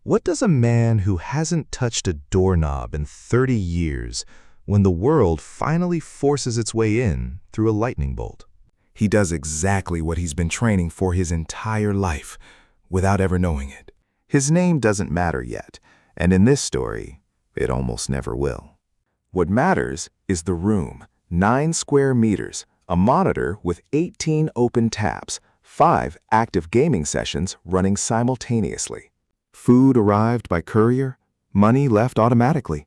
What does a man who hasn't touched a doorknob in 30 years when the world finally forces its way in through a lightning bolt? He does exactly what he's been training for his entire life, without ever knowing it. His name doesn't matter yet, and in this story, it almost never will. What matters is the room, 9 square meters, a monitor with 18 open tabs, 5 active gaming sessions running simultaneously. Food arrived by courier, money left automatically,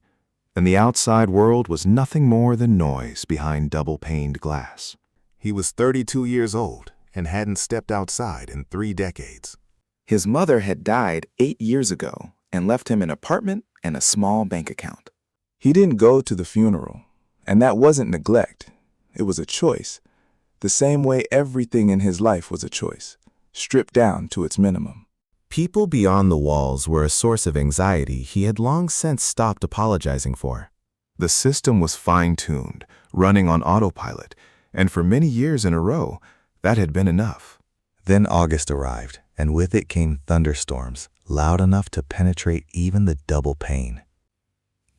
and the outside world was nothing more than noise behind double-paned glass. He was 32 years old and hadn't stepped outside in 3 decades. His mother had died 8 years ago and left him an apartment and a small bank account. He didn't go to the funeral, and that wasn't neglect. It was a choice, the same way everything in his life was a choice, stripped down to its minimum. People beyond the walls were a source of anxiety he had long since stopped apologizing for. The system was fine-tuned, running on autopilot, and for many years in a row, that had been enough. Then August arrived, and with it came thunderstorms, loud enough to penetrate even the double pane.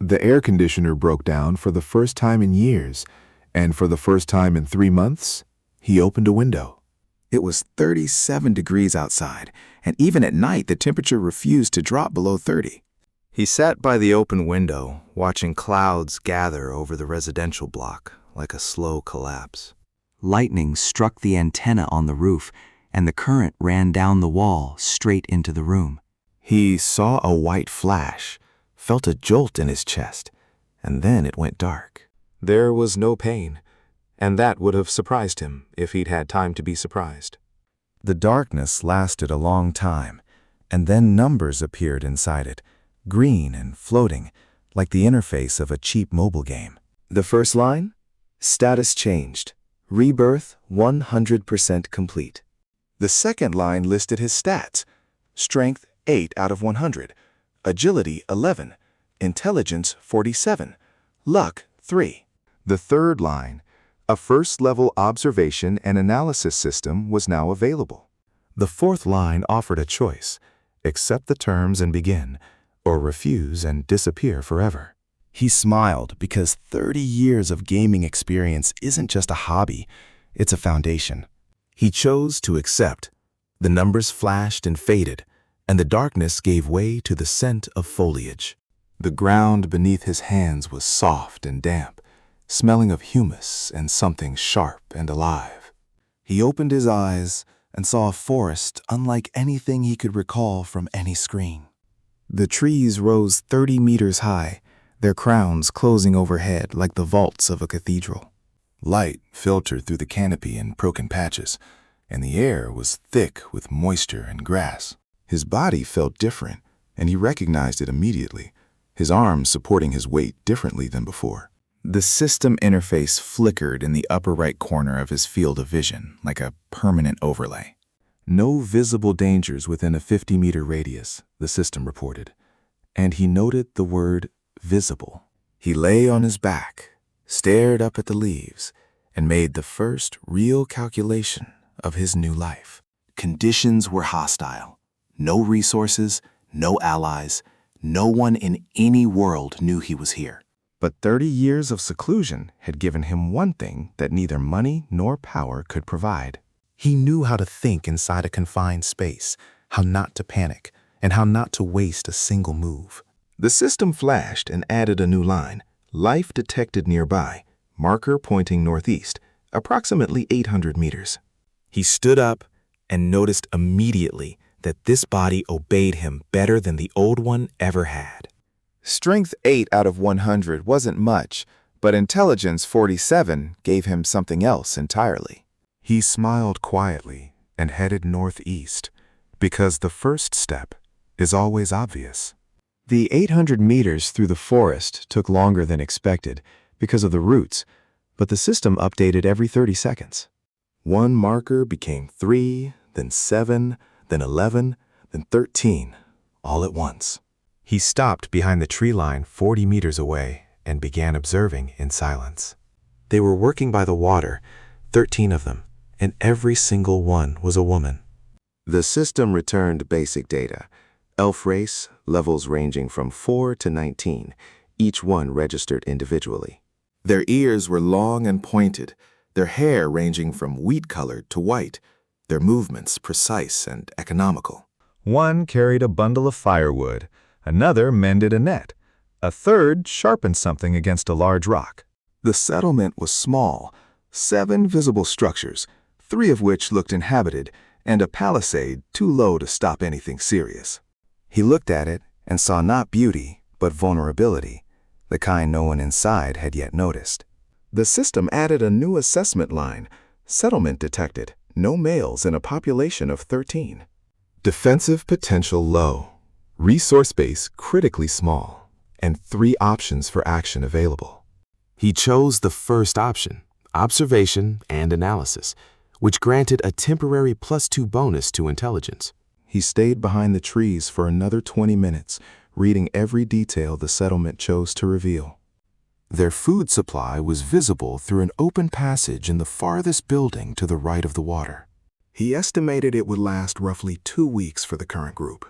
The air conditioner broke down for the first time in years, and for the first time in 3 months, he opened a window. It was 37 degrees outside, and even at night the temperature refused to drop below 30. He sat by the open window, watching clouds gather over the residential block like a slow collapse. Lightning struck the antenna on the roof, and the current ran down the wall straight into the room. He saw a white flash, felt a jolt in his chest, and then it went dark. There was no pain, and that would have surprised him if he'd had time to be surprised. The darkness lasted a long time, and then numbers appeared inside it, green and floating, like the interface of a cheap mobile game. The first line? Status changed. Rebirth 100% complete. The second line listed his stats: strength 8 out of 100, agility 11, intelligence 47, luck 3. The third line, a first-level observation and analysis system, was now available. The fourth line offered a choice: accept the terms and begin, or refuse and disappear forever. He smiled because 30 years of gaming experience isn't just a hobby, it's a foundation. He chose to accept. The numbers flashed and faded, and the darkness gave way to the scent of foliage. The ground beneath his hands was soft and damp, smelling of humus and something sharp and alive. He opened his eyes and saw a forest unlike anything he could recall from any screen. The trees rose 30 meters high, their crowns closing overhead like the vaults of a cathedral. Light filtered through the canopy in broken patches, and the air was thick with moisture and grass. His body felt different, and he recognized it immediately, his arms supporting his weight differently than before. The system interface flickered in the upper right corner of his field of vision like a permanent overlay. No visible dangers within a 50-meter radius, the system reported, and he noted the word visible. He lay on his back, stared up at the leaves, and made the first real calculation of his new life. Conditions were hostile. No resources, no allies, no one in any world knew he was here. But 30 years of seclusion had given him one thing that neither money nor power could provide. He knew how to think inside a confined space, how not to panic, and how not to waste a single move. The system flashed and added a new line: life detected nearby, marker pointing northeast, approximately 800 meters. He stood up and noticed immediately that this body obeyed him better than the old one ever had. Strength 8 out of 100 wasn't much, but intelligence 47 gave him something else entirely. He smiled quietly and headed northeast, because the first step is always obvious. The 800 meters through the forest took longer than expected because of the roots, but the system updated every 30 seconds. One marker became 3, then 7, then 11, then 13, all at once. He stopped behind the tree line 40 meters away and began observing in silence. They were working by the water, 13 of them, and every single one was a woman. The system returned basic data: Elf race, levels ranging from 4 to 19, each one registered individually. Their ears were long and pointed, their hair ranging from wheat-colored to white, their movements precise and economical. One carried a bundle of firewood, another mended a net, a third sharpened something against a large rock. The settlement was small, 7 visible structures, 3 of which looked inhabited, and a palisade too low to stop anything serious. He looked at it and saw not beauty, but vulnerability, the kind no one inside had yet noticed. The system added a new assessment line. Settlement detected, no males in a population of 13. Defensive potential low, resource base critically small, and 3 options for action available. He chose the first option, observation and analysis, which granted a temporary +2 bonus to intelligence. He stayed behind the trees for another 20 minutes, reading every detail the settlement chose to reveal. Their food supply was visible through an open passage in the farthest building to the right of the water. He estimated it would last roughly 2 weeks for the current group,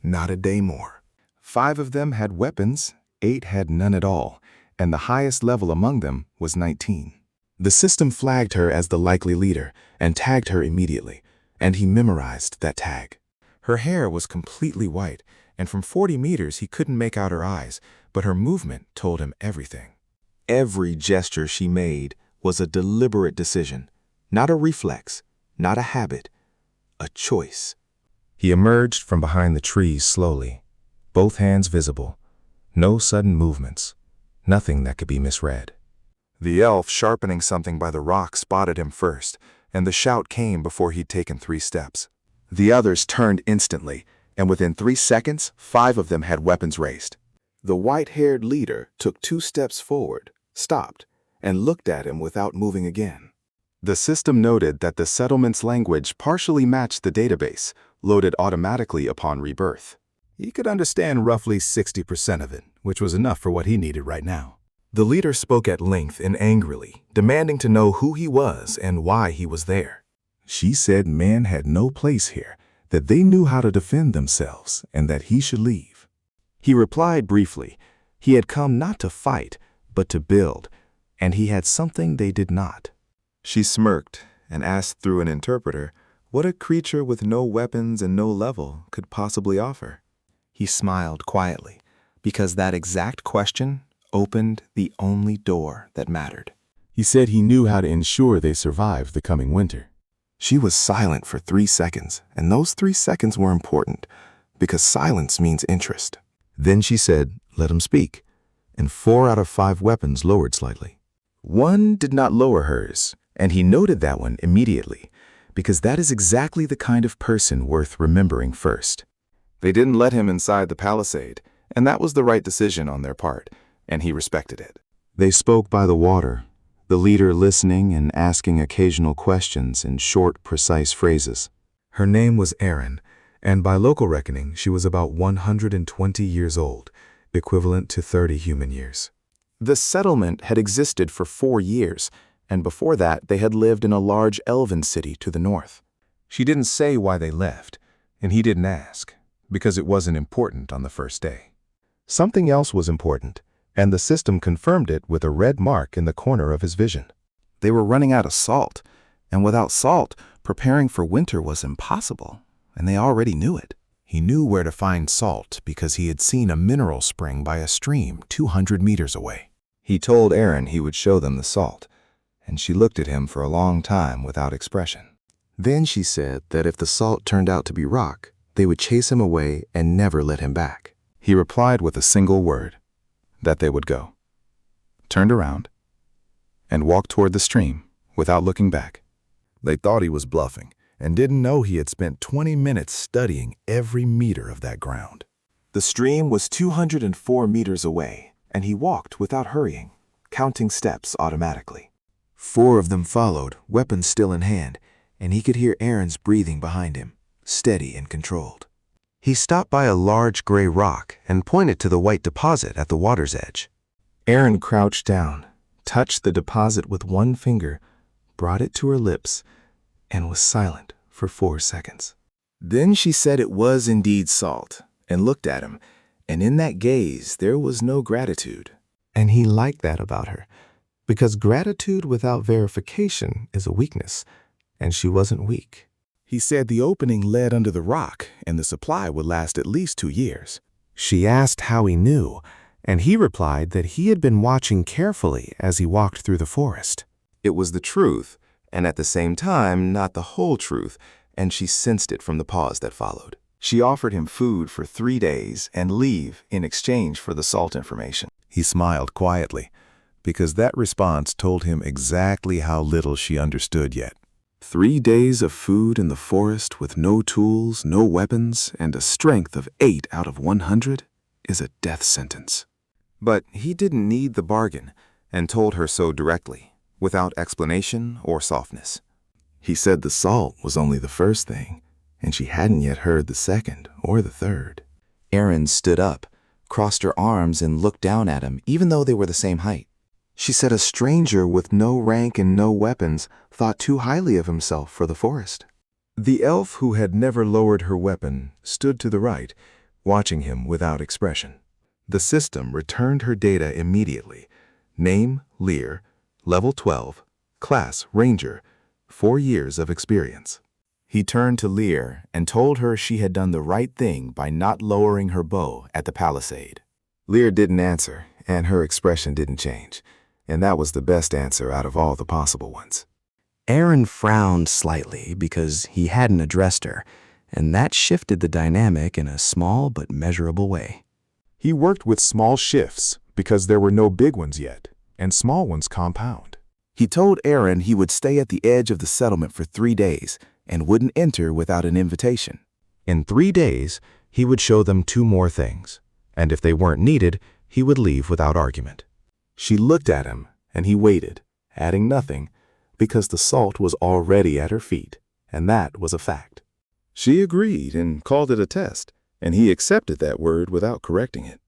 not a day more. 5 of them had weapons, 8 had none at all, and the highest level among them was 19. The system flagged her as the likely leader and tagged her immediately, and he memorized that tag. Her hair was completely white, and from 40 meters he couldn't make out her eyes, but her movement told him everything. Every gesture she made was a deliberate decision, not a reflex, not a habit, a choice. He emerged from behind the trees slowly, both hands visible, no sudden movements, nothing that could be misread. The elf sharpening something by the rock spotted him first, and the shout came before he'd taken 3 steps. The others turned instantly, and within 3 seconds, 5 of them had weapons raised. The white-haired leader took 2 steps forward, stopped, and looked at him without moving again. The system noted that the settlement's language partially matched the database, loaded automatically upon rebirth. He could understand roughly 60% of it, which was enough for what he needed right now. The leader spoke at length and angrily, demanding to know who he was and why he was there. She said man had no place here, that they knew how to defend themselves, and that he should leave. He replied briefly. He had come not to fight, but to build, and he had something they did not. She smirked and asked through an interpreter what a creature with no weapons and no level could possibly offer. He smiled quietly, because that exact question opened the only door that mattered. He said he knew how to ensure they survived the coming winter. She was silent for 3 seconds, and those 3 seconds were important, because silence means interest. Then she said, "Let him speak," and 4 out of 5 weapons lowered slightly. One did not lower hers, and he noted that one immediately, because that is exactly the kind of person worth remembering first. They didn't let him inside the palisade, and that was the right decision on their part, and he respected it. They spoke by the water, the leader listening and asking occasional questions in short, precise phrases. Her name was Erin, and by local reckoning, she was about 120 years old, equivalent to 30 human years. The settlement had existed for 4 years, and before that they had lived in a large elven city to the north. She didn't say why they left, and he didn't ask, because it wasn't important on the first day. Something else was important, and the system confirmed it with a red mark in the corner of his vision. They were running out of salt, and without salt, preparing for winter was impossible, and they already knew it. He knew where to find salt because he had seen a mineral spring by a stream 200 meters away. He told Erin he would show them the salt, and she looked at him for a long time without expression. Then she said that if the salt turned out to be rock, they would chase him away and never let him back. He replied with a single word, that they would go, turned around, and walked toward the stream without looking back. They thought he was bluffing and didn't know he had spent 20 minutes studying every meter of that ground. The stream was 204 meters away, and he walked without hurrying, counting steps automatically. 4 of them followed, weapons still in hand, and he could hear Erin's breathing behind him, steady and controlled. He stopped by a large gray rock and pointed to the white deposit at the water's edge. Erin crouched down, touched the deposit with one finger, brought it to her lips, and was silent for 4 seconds. Then she said it was indeed salt, and looked at him, and in that gaze there was no gratitude. And he liked that about her, because gratitude without verification is a weakness, and she wasn't weak. He said the opening led under the rock, and the supply would last at least 2 years. She asked how he knew, and he replied that he had been watching carefully as he walked through the forest. It was the truth, and at the same time, not the whole truth, and she sensed it from the pause that followed. She offered him food for 3 days and leave in exchange for the salt information. He smiled quietly, because that response told him exactly how little she understood yet. 3 days of food in the forest with no tools, no weapons, and a strength of 8 out of 100 is a death sentence. But he didn't need the bargain, and told her so directly, without explanation or softness. He said the salt was only the first thing, and she hadn't yet heard the second or the third. Erin stood up, crossed her arms, and looked down at him, even though they were the same height. She said a stranger with no rank and no weapons thought too highly of himself for the forest. The elf who had never lowered her weapon stood to the right, watching him without expression. The system returned her data immediately. Name, Lear, level 12, class, Ranger, 4 years of experience. He turned to Lear and told her she had done the right thing by not lowering her bow at the palisade. Lear didn't answer, and her expression didn't change, and that was the best answer out of all the possible ones. Erin frowned slightly because he hadn't addressed her, and that shifted the dynamic in a small but measurable way. He worked with small shifts because there were no big ones yet, and small ones compound. He told Erin he would stay at the edge of the settlement for 3 days and wouldn't enter without an invitation. In 3 days, he would show them 2 more things, and if they weren't needed, he would leave without argument. She looked at him, and he waited, adding nothing, because the salt was already at her feet, and that was a fact. She agreed and called it a test, and he accepted that word without correcting it.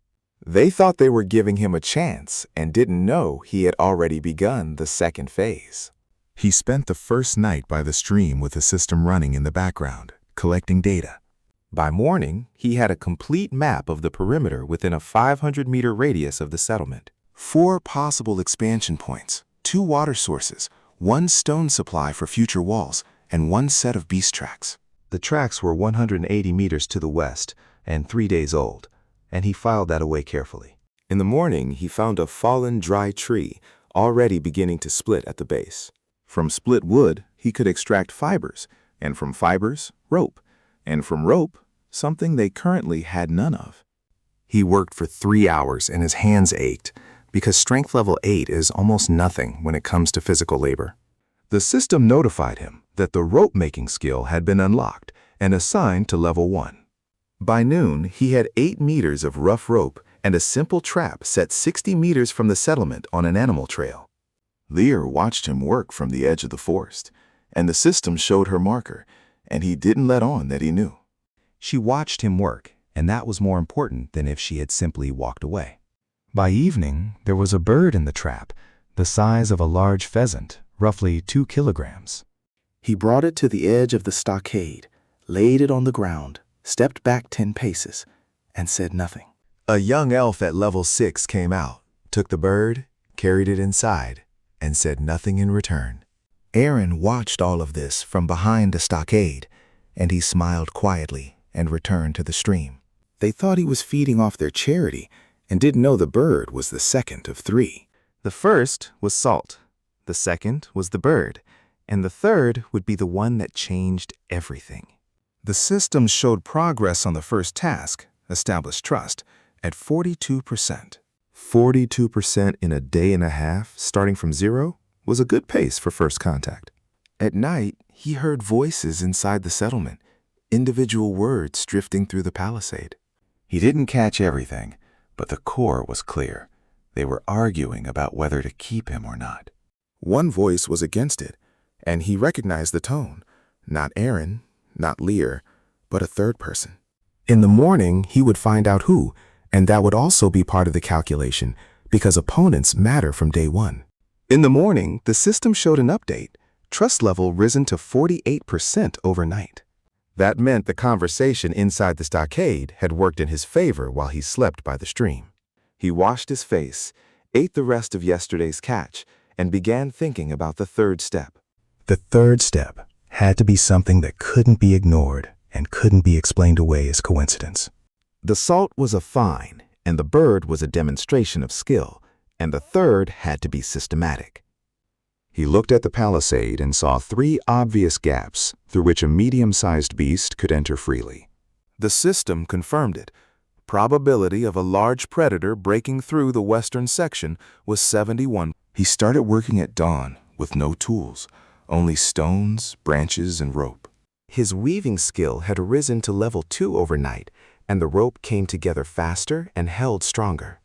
They thought they were giving him a chance and didn't know he had already begun the second phase. He spent the first night by the stream with the system running in the background, collecting data. By morning, he had a complete map of the perimeter within a 500-meter radius of the settlement. 4 possible expansion points, 2 water sources, 1 stone supply for future walls, and 1 set of beast tracks. The tracks were 180 meters to the west and 3 days old, and he filed that away carefully. In the morning, he found a fallen dry tree already beginning to split at the base. From split wood, he could extract fibers, and from fibers, rope, and from rope, something they currently had none of. He worked for 3 hours and his hands ached, because strength level 8 is almost nothing when it comes to physical labor. The system notified him that the rope-making skill had been unlocked and assigned to level 1. By noon, he had 8 meters of rough rope and a simple trap set 60 meters from the settlement on an animal trail. Lear watched him work from the edge of the forest, and the system showed her marker, and he didn't let on that he knew. She watched him work, and that was more important than if she had simply walked away. By evening, there was a bird in the trap, the size of a large pheasant, roughly 2 kilograms. He brought it to the edge of the stockade, laid it on the ground, stepped back 10 paces, and said nothing. A young elf at level 6 came out, took the bird, carried it inside, and said nothing in return. Erin watched all of this from behind the stockade, and he smiled quietly and returned to the stream. They thought he was feeding off their charity and didn't know the bird was the second of 3. The first was salt, the second was the bird, and the third would be the one that changed everything. The system showed progress on the first task, established trust, at 42%. 42% in a day and a half, starting from 0, was a good pace for first contact. At night, he heard voices inside the settlement, individual words drifting through the palisade. He didn't catch everything, but the core was clear. They were arguing about whether to keep him or not. One voice was against it, and he recognized the tone. Not Erin, not Lear, but a third person. In the morning, he would find out who, and that would also be part of the calculation, because opponents matter from day 1. In the morning, the system showed an update, trust level risen to 48% overnight. That meant the conversation inside the stockade had worked in his favor while he slept by the stream. He washed his face, ate the rest of yesterday's catch, and began thinking about the third step. The third step had to be something that couldn't be ignored and couldn't be explained away as coincidence. The salt was a fine, and the bird was a demonstration of skill, and the third had to be systematic. He looked at the palisade and saw 3 obvious gaps through which a medium-sized beast could enter freely. The system confirmed it. Probability of a large predator breaking through the western section was 71. He started working at dawn with no tools, only stones, branches, and rope. His weaving skill had risen to level 2 overnight, and the rope came together faster and held stronger.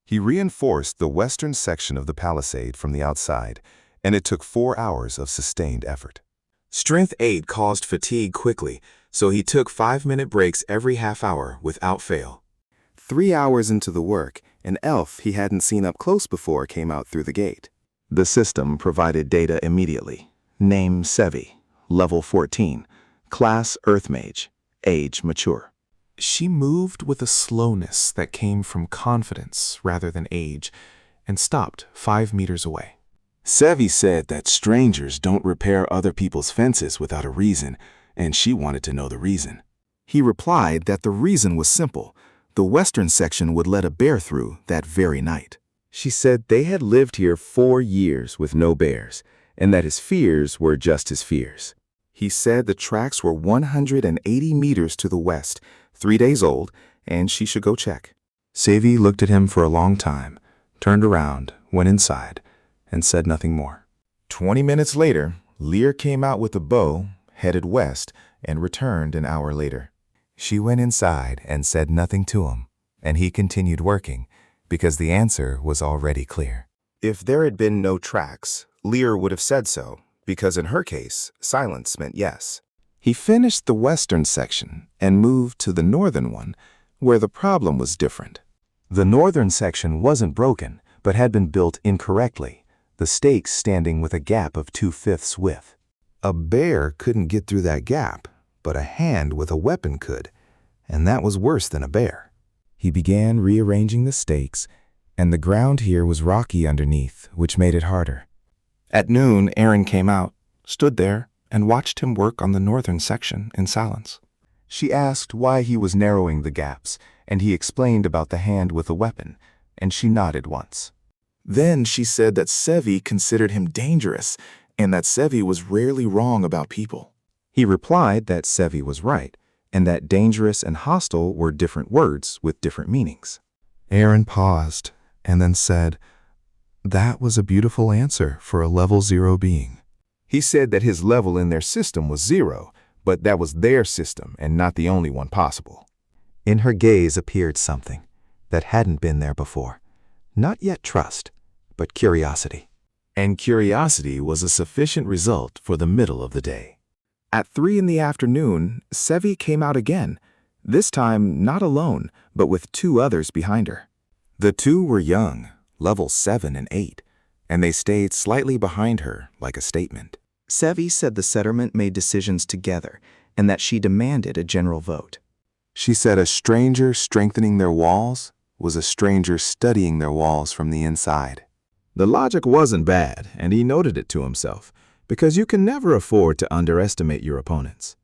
He reinforced the western section of the palisade from the outside, and it took 4 hours of sustained effort. Strength 8 caused fatigue quickly, so he took 5-minute breaks every half hour without fail. 3 hours into the work, an elf he hadn't seen up close before came out through the gate. The system provided data immediately. Name Sevi, level 14, class Earth Mage, age mature. She moved with a slowness that came from confidence rather than age, and stopped 5 meters away. Sevi said that strangers don't repair other people's fences without a reason, and she wanted to know the reason. He replied that the reason was simple. The western section would let a bear through that very night. She said they had lived here 4 years with no bears, and that his fears were just his fears. He said the tracks were 180 meters to the west, 3 days old, and she should go check. Sevi looked at him for a long time, turned around, went inside, and said nothing more. 20 minutes later, Lear came out with a bow, headed west, and returned an hour later. She went inside and said nothing to him, and he continued working, because the answer was already clear. If there had been no tracks, Lear would have said so, because in her case, silence meant yes. He finished the western section and moved to the northern one, where the problem was different. The northern section wasn't broken, but had been built incorrectly, the stakes standing with a gap of 2/5 width. A bear couldn't get through that gap, but a hand with a weapon could, and that was worse than a bear. He began rearranging the stakes, and the ground here was rocky underneath, which made it harder. At noon, Erin came out, stood there, and watched him work on the northern section in silence. She asked why he was narrowing the gaps, and he explained about the hand with a weapon, and she nodded once. Then she said that Sevi considered him dangerous, and that Sevi was rarely wrong about people. He replied that Sevi was right, and that dangerous and hostile were different words with different meanings. Erin paused, and then said, "That was a beautiful answer for a level 0 being." He said that his level in their system was 0, but that was their system and not the only one possible. In her gaze appeared something that hadn't been there before. Not yet trust, but curiosity. And curiosity was a sufficient result for the middle of the day. At 3 in the afternoon, Sevi came out again, this time not alone, but with 2 others behind her. The 2 were young, level 7 and 8, and they stayed slightly behind her like a statement. Sevi said the settlement made decisions together and that she demanded a general vote. She said a stranger strengthening their walls was a stranger studying their walls from the inside. The logic wasn't bad, and he noted it to himself, because you can never afford to underestimate your opponents.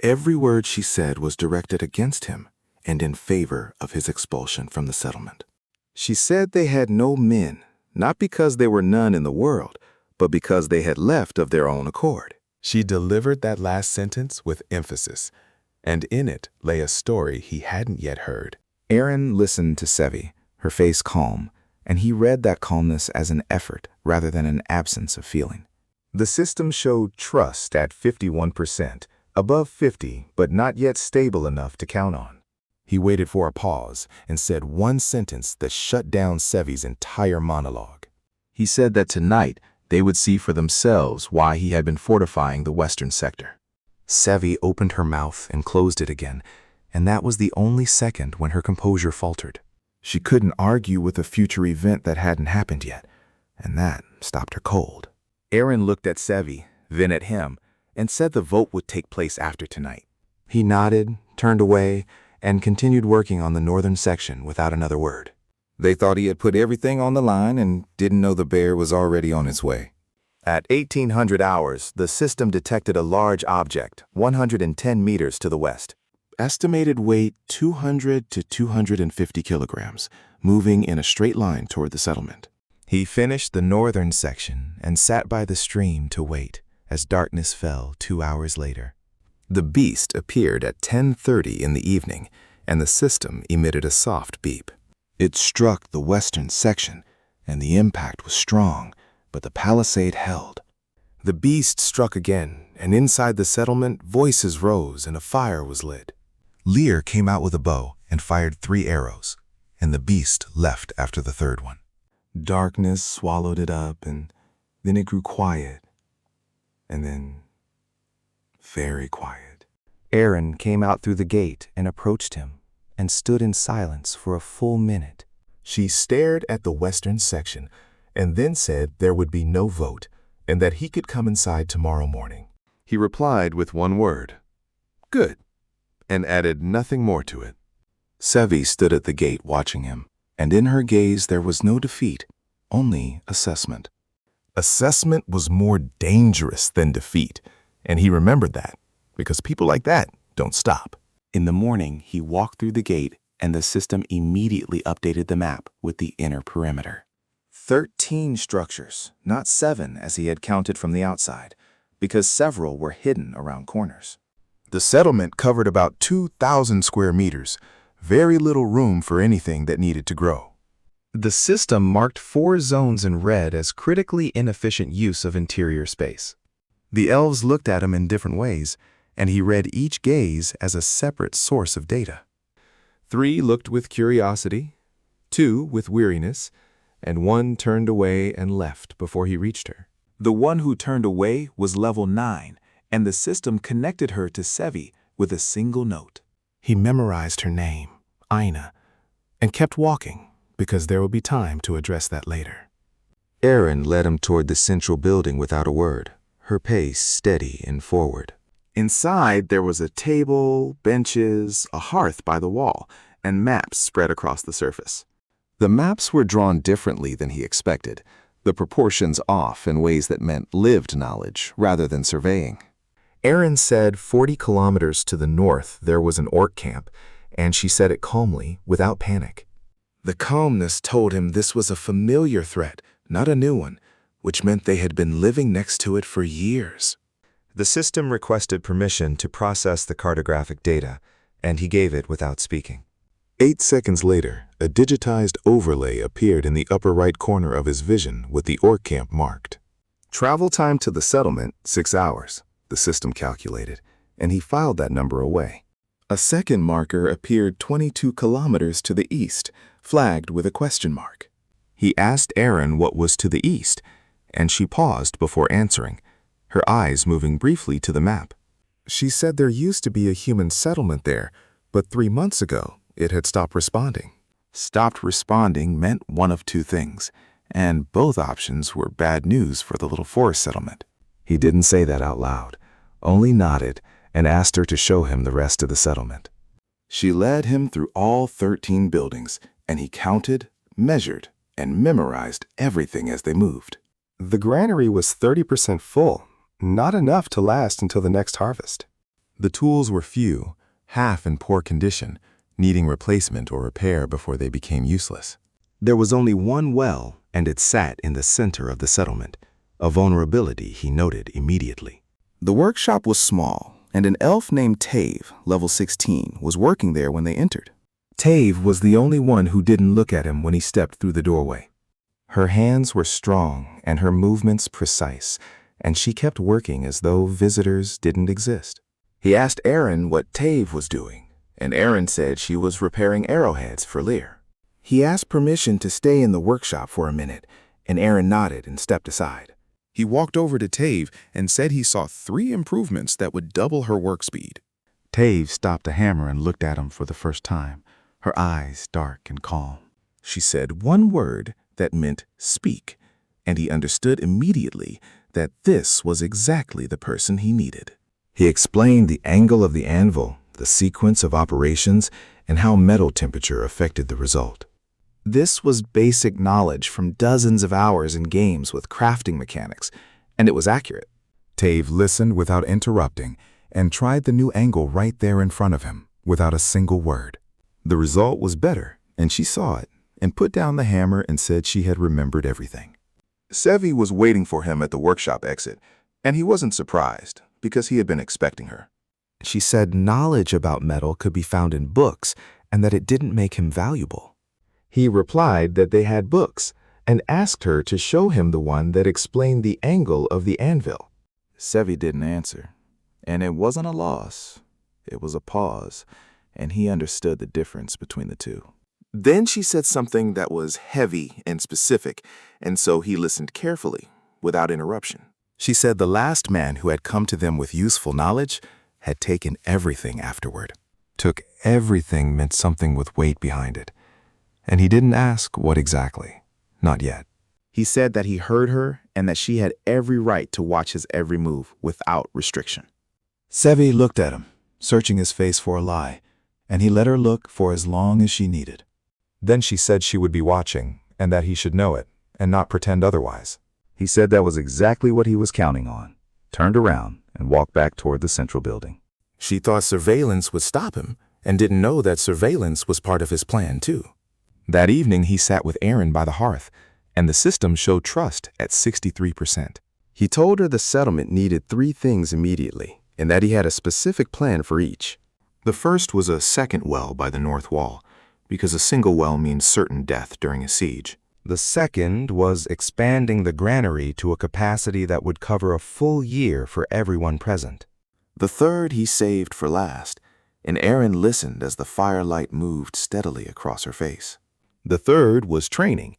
Every word she said was directed against him and in favor of his expulsion from the settlement. She said they had no men, not because there were none in the world, but because they had left of their own accord. She delivered that last sentence with emphasis, and in it lay a story he hadn't yet heard. Erin listened to Sevi, her face calm, and he read that calmness as an effort rather than an absence of feeling. The system showed trust at 51%, above 50, but not yet stable enough to count on. He waited for a pause and said one sentence that shut down Sevi's entire monologue. He said that tonight they would see for themselves why he had been fortifying the western sector. Sevi opened her mouth and closed it again, and that was the only second when her composure faltered. She couldn't argue with a future event that hadn't happened yet, and that stopped her cold. Erin looked at Sevi, then at him, and said the vote would take place after tonight. He nodded, turned away, and continued working on the northern section without another word. They thought he had put everything on the line and didn't know the bear was already on its way. At 1800 hours, the system detected a large object, 110 meters to the west. Estimated weight 200 to 250 kilograms, moving in a straight line toward the settlement. He finished the northern section and sat by the stream to wait as darkness fell 2 hours later. The beast appeared at 10:30 in the evening, and the system emitted a soft beep. It struck the western section, and the impact was strong, but the palisade held. The beast struck again, and inside the settlement, voices rose and a fire was lit. Lear came out with a bow and fired 3 arrows, and the beast left after the third one. Darkness swallowed it up, and then it grew quiet, and then very quiet. Aaron came out through the gate and approached him, and stood in silence for a full minute. She stared at the western section, and then said there would be no vote, and that he could come inside tomorrow morning. He replied with one word, "Good," and added nothing more to it. Sevi stood at the gate watching him, and in her gaze there was no defeat, only assessment. Assessment was more dangerous than defeat, and he remembered that, because people like that don't stop. In the morning, he walked through the gate, and the system immediately updated the map with the inner perimeter. 13 structures, not 7 as he had counted from the outside, because several were hidden around corners. The settlement covered about 2,000 square meters, very little room for anything that needed to grow. The system marked 4 zones in red as critically inefficient use of interior space. The elves looked at him in different ways, and he read each gaze as a separate source of data. 3 looked with curiosity, 2 with weariness, and 1 turned away and left before he reached her. The one who turned away was level 9, and the system connected her to Sevi with a single note. He memorized her name, Aina, and kept walking, because there would be time to address that later. Aaron led him toward the central building without a word, her pace steady and forward. Inside, there was a table, benches, a hearth by the wall, and maps spread across the surface. The maps were drawn differently than he expected, the proportions off in ways that meant lived knowledge rather than surveying. Aaron said 40 kilometers to the north there was an orc camp, and she said it calmly, without panic. The calmness told him this was a familiar threat, not a new one, which meant they had been living next to it for years. The system requested permission to process the cartographic data, and he gave it without speaking. 8 seconds later, a digitized overlay appeared in the upper right corner of his vision with the orc camp marked. Travel time to the settlement, 6 hours, the system calculated, and he filed that number away. A second marker appeared 22 kilometers to the east, flagged with a question mark. He asked Aaron what was to the east, and she paused before answering, her eyes moving briefly to the map. She said there used to be a human settlement there, but 3 months ago, it had stopped responding. Stopped responding meant one of 2 things, and both options were bad news for the little forest settlement. He didn't say that out loud, only nodded and asked her to show him the rest of the settlement. She led him through all 13 buildings, and he counted, measured, and memorized everything as they moved. The granary was 30% full, not enough to last until the next harvest. The tools were few, half in poor condition, needing replacement or repair before they became useless. There was only one well, and it sat in the center of the settlement, a vulnerability he noted immediately. The workshop was small, and an elf named Tave, level 16, was working there when they entered. Tave was the only one who didn't look at him when he stepped through the doorway. Her hands were strong and her movements precise, and she kept working as though visitors didn't exist. He asked Aaron what Tave was doing, and Aaron said she was repairing arrowheads for Lear. He asked permission to stay in the workshop for a minute, and Aaron nodded and stepped aside. He walked over to Tave and said he saw 3 improvements that would double her work speed. Tave stopped a hammer and looked at him for the first time, her eyes dark and calm. She said one word that meant speak, and he understood immediately that this was exactly the person he needed. He explained the angle of the anvil, the sequence of operations, and how metal temperature affected the result. This was basic knowledge from dozens of hours in games with crafting mechanics, and it was accurate. Tave listened without interrupting and tried the new angle right there in front of him, without a single word. The result was better, and she saw it, and put down the hammer and said she had remembered everything. Sevi was waiting for him at the workshop exit, and he wasn't surprised because he had been expecting her. She said knowledge about metal could be found in books and that it didn't make him valuable. He replied that they had books and asked her to show him the one that explained the angle of the anvil. Sevi didn't answer, and it wasn't a loss. It was a pause, and he understood the difference between the two. Then she said something that was heavy and specific, and so he listened carefully, without interruption. She said the last man who had come to them with useful knowledge had taken everything afterward. Took everything meant something with weight behind it. And he didn't ask what exactly. Not yet. He said that he heard her and that she had every right to watch his every move without restriction. Sevi looked at him, searching his face for a lie, and he let her look for as long as she needed. Then she said she would be watching, and that he should know it, and not pretend otherwise. He said that was exactly what he was counting on, turned around, and walked back toward the central building. She thought surveillance would stop him, and didn't know that surveillance was part of his plan, too. That evening, he sat with Aaron by the hearth, and the system showed trust at 63%. He told her the settlement needed 3 things immediately, and that he had a specific plan for each. The first was a second well by the north wall, because a single well means certain death during a siege. The second was expanding the granary to a capacity that would cover a full year for everyone present. The third he saved for last, and Aaron listened as the firelight moved steadily across her face. The third was training,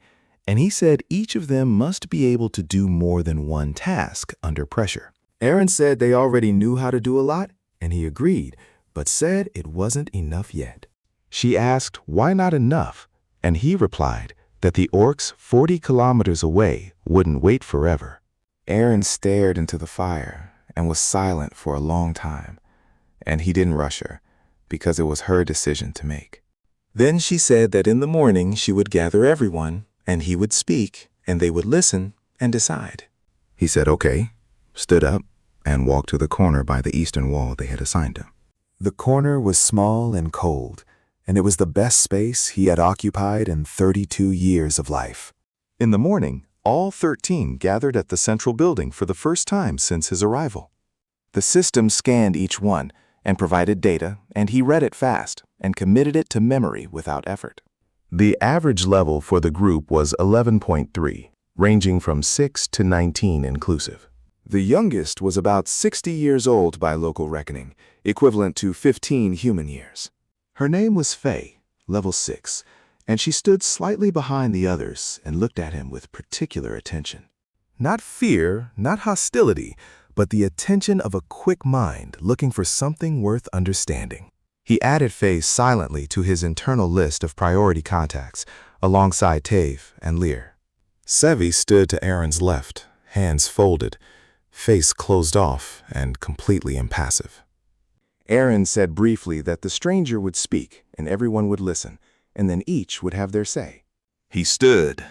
and he said each of them must be able to do more than one task under pressure. Aaron said they already knew how to do a lot, and he agreed, but said it wasn't enough yet. She asked why not enough, and he replied that the orcs 40 kilometers away wouldn't wait forever. Aaron stared into the fire and was silent for a long time, and he didn't rush her because it was her decision to make. Then she said that in the morning she would gather everyone, and he would speak, and they would listen and decide. He said okay, stood up, and walked to the corner by the eastern wall they had assigned him. The corner was small and cold, and it was the best space he had occupied in 32 years of life. In the morning, all 13 gathered at the central building for the first time since his arrival. The system scanned each one and provided data, and he read it fast and committed it to memory without effort. The average level for the group was 11.3, ranging from 6 to 19 inclusive. The youngest was about 60 years old by local reckoning, equivalent to 15 human years. Her name was Faye, level 6, and she stood slightly behind the others and looked at him with particular attention. Not fear, not hostility, but the attention of a quick mind looking for something worth understanding. He added Faye silently to his internal list of priority contacts, alongside Tave and Lear. Sevi stood to Aaron's left, hands folded, face closed off and completely impassive. Aaron said briefly that the stranger would speak and everyone would listen, and then each would have their say. He stood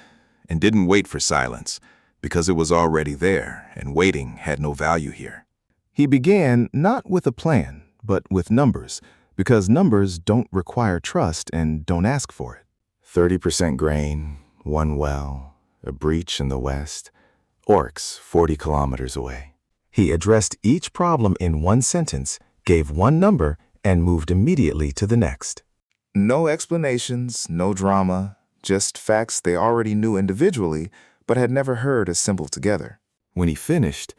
and didn't wait for silence, because it was already there, and waiting had no value here. He began not with a plan, but with numbers, because numbers don't require trust and don't ask for it. 30% grain, 1 well, a breach in the west, orcs 40 kilometers away. He addressed each problem in 1 sentence, gave 1 number, and moved immediately to the next. No explanations, no drama, just facts they already knew individually, but had never heard assembled together. When he finished,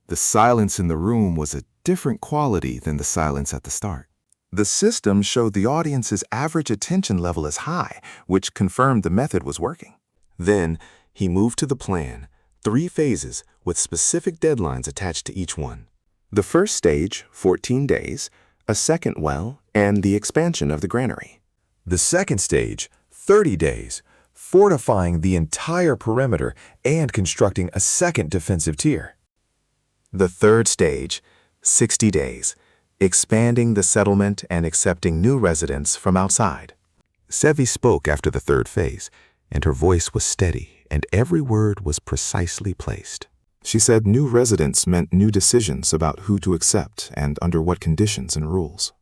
the silence in the room was a different quality than the silence at the start. The system showed the audience's average attention level as high, which confirmed the method was working. Then he moved to the plan, 3 phases with specific deadlines attached to each one. The first stage, 14 days, a second well, and the expansion of the granary. The second stage, 30 days, fortifying the entire perimeter and constructing a second defensive tier. The third stage, 60 days, expanding the settlement and accepting new residents from outside. Sevi spoke after the third phase, and her voice was steady, and every word was precisely placed. She said new residents meant new decisions about who to accept and under what conditions and rules.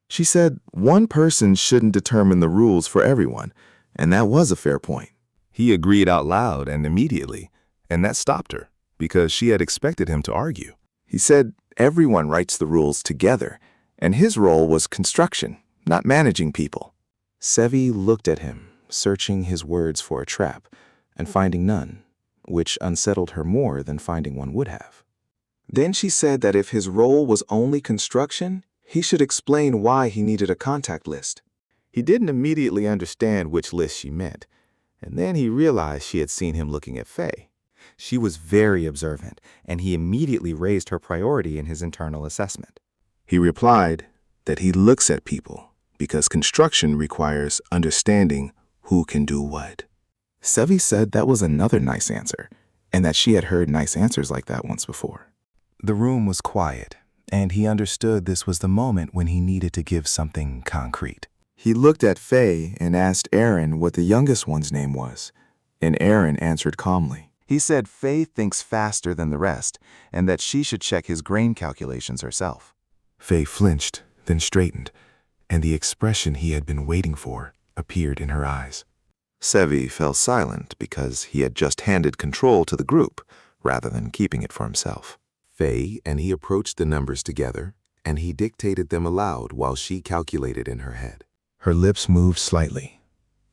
She said one person shouldn't determine the rules for everyone, and that was a fair point. He agreed out loud and immediately, and that stopped her, because she had expected him to argue. He said everyone writes the rules together, and his role was construction, not managing people. Sevi looked at him, searching his words for a trap, and finding none, which unsettled her more than finding one would have. Then she said that if his role was only construction, he should explain why he needed a contact list. He didn't immediately understand which list she meant, and then he realized she had seen him looking at Faye. She was very observant, and he immediately raised her priority in his internal assessment. He replied that he looks at people because construction requires understanding who can do what. Sevi said that was another nice answer, and that she had heard nice answers like that once before. The room was quiet, and he understood this was the moment when he needed to give something concrete. He looked at Faye and asked Aaron what the youngest one's name was, and Aaron answered calmly. He said Faye thinks faster than the rest, and that she should check his grain calculations herself. Faye flinched, then straightened, and the expression he had been waiting for appeared in her eyes. Sevi fell silent because he had just handed control to the group rather than keeping it for himself. Faye and he approached the numbers together, and he dictated them aloud while she calculated in her head. Her lips moved slightly.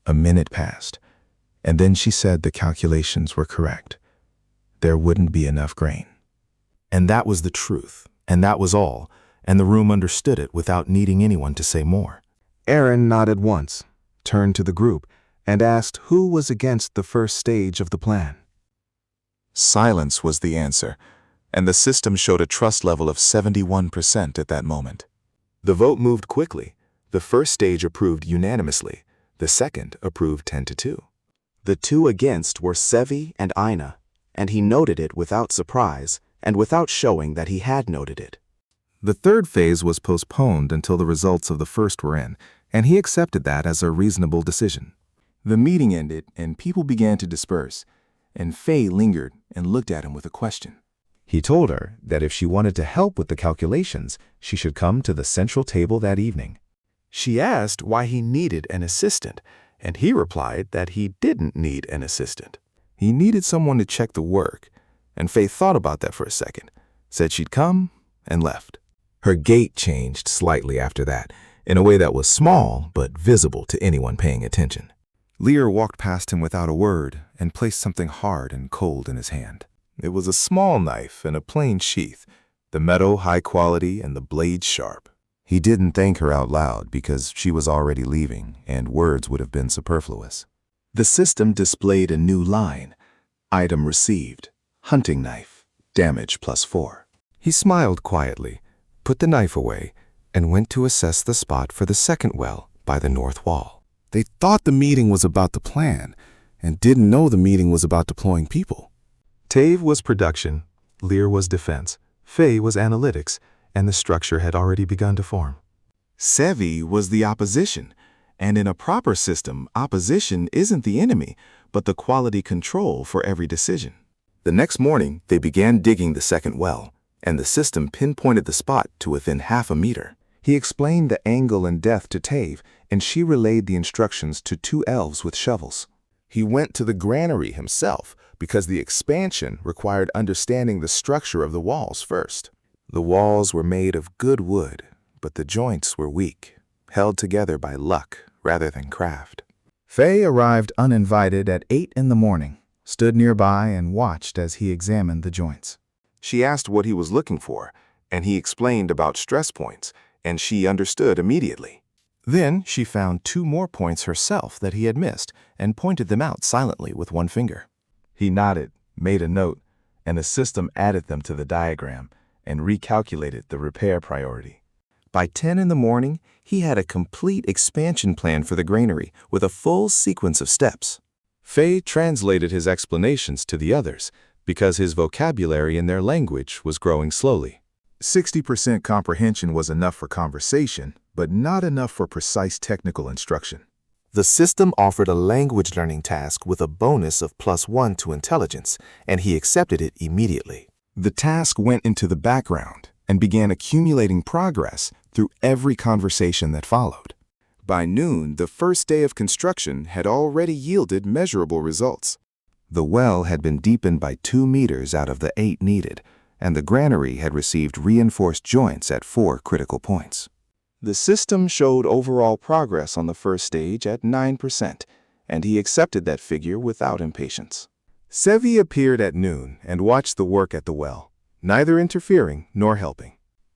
A minute passed, and then she said the calculations were correct. There wouldn't be enough grain. And that was the truth, and that was all, and the room understood it without needing anyone to say more. Aaron nodded once, turned to the group, and asked who was against the first stage of the plan. Silence was the answer, and the system showed a trust level of 71% at that moment. The vote moved quickly. The first stage approved unanimously. The second approved 10-2. The two against were Sevi and Ina, and he noted it without surprise and without showing that he had noted it. The third phase was postponed until the results of the first were in, and he accepted that as a reasonable decision. The meeting ended, and people began to disperse, and Faye lingered and looked at him with a question. He told her that if she wanted to help with the calculations, she should come to the central table that evening. She asked why he needed an assistant, and he replied that he didn't need an assistant. He needed someone to check the work, and Faye thought about that for a second, said she'd come, and left. Her gait changed slightly after that, in a way that was small but visible to anyone paying attention. Lear walked past him without a word and placed something hard and cold in his hand. It was a small knife in a plain sheath, the metal high quality and the blade sharp. He didn't thank her out loud because she was already leaving, and words would have been superfluous. The system displayed a new line. Item received. Hunting knife. Damage +4. He smiled quietly, put the knife away, and went to assess the spot for the second well by the north wall. They thought the meeting was about the plan and didn't know the meeting was about deploying people. Tave was production, Lear was defense, Faye was analytics, and the structure had already begun to form. Sevi was the opposition, and in a proper system, opposition isn't the enemy, but the quality control for every decision. The next morning, they began digging the second well, and the system pinpointed the spot to within half a meter. He explained the angle and depth to Tave, and she relayed the instructions to two elves with shovels. He went to the granary himself because the expansion required understanding the structure of the walls first. The walls were made of good wood, but the joints were weak, held together by luck rather than craft. Faye arrived uninvited at 8 in the morning, stood nearby and watched as he examined the joints. She asked what he was looking for, and he explained about stress points, and she understood immediately. Then she found 2 more points herself that he had missed and pointed them out silently with one finger. He nodded, made a note, and the system added them to the diagram and recalculated the repair priority. By 10 in the morning, he had a complete expansion plan for the granary with a full sequence of steps. Faye translated his explanations to the others because his vocabulary in their language was growing slowly. 60% comprehension was enough for conversation, but not enough for precise technical instruction. The system offered a language learning task with a bonus of +1 to intelligence, and he accepted it immediately. The task went into the background and began accumulating progress through every conversation that followed. By noon, the first day of construction had already yielded measurable results. The well had been deepened by 2 meters out of the 8 needed, and the granary had received reinforced joints at 4 critical points. The system showed overall progress on the first stage at 9%, and he accepted that figure without impatience. Sevi appeared at noon and watched the work at the well, neither interfering nor helping.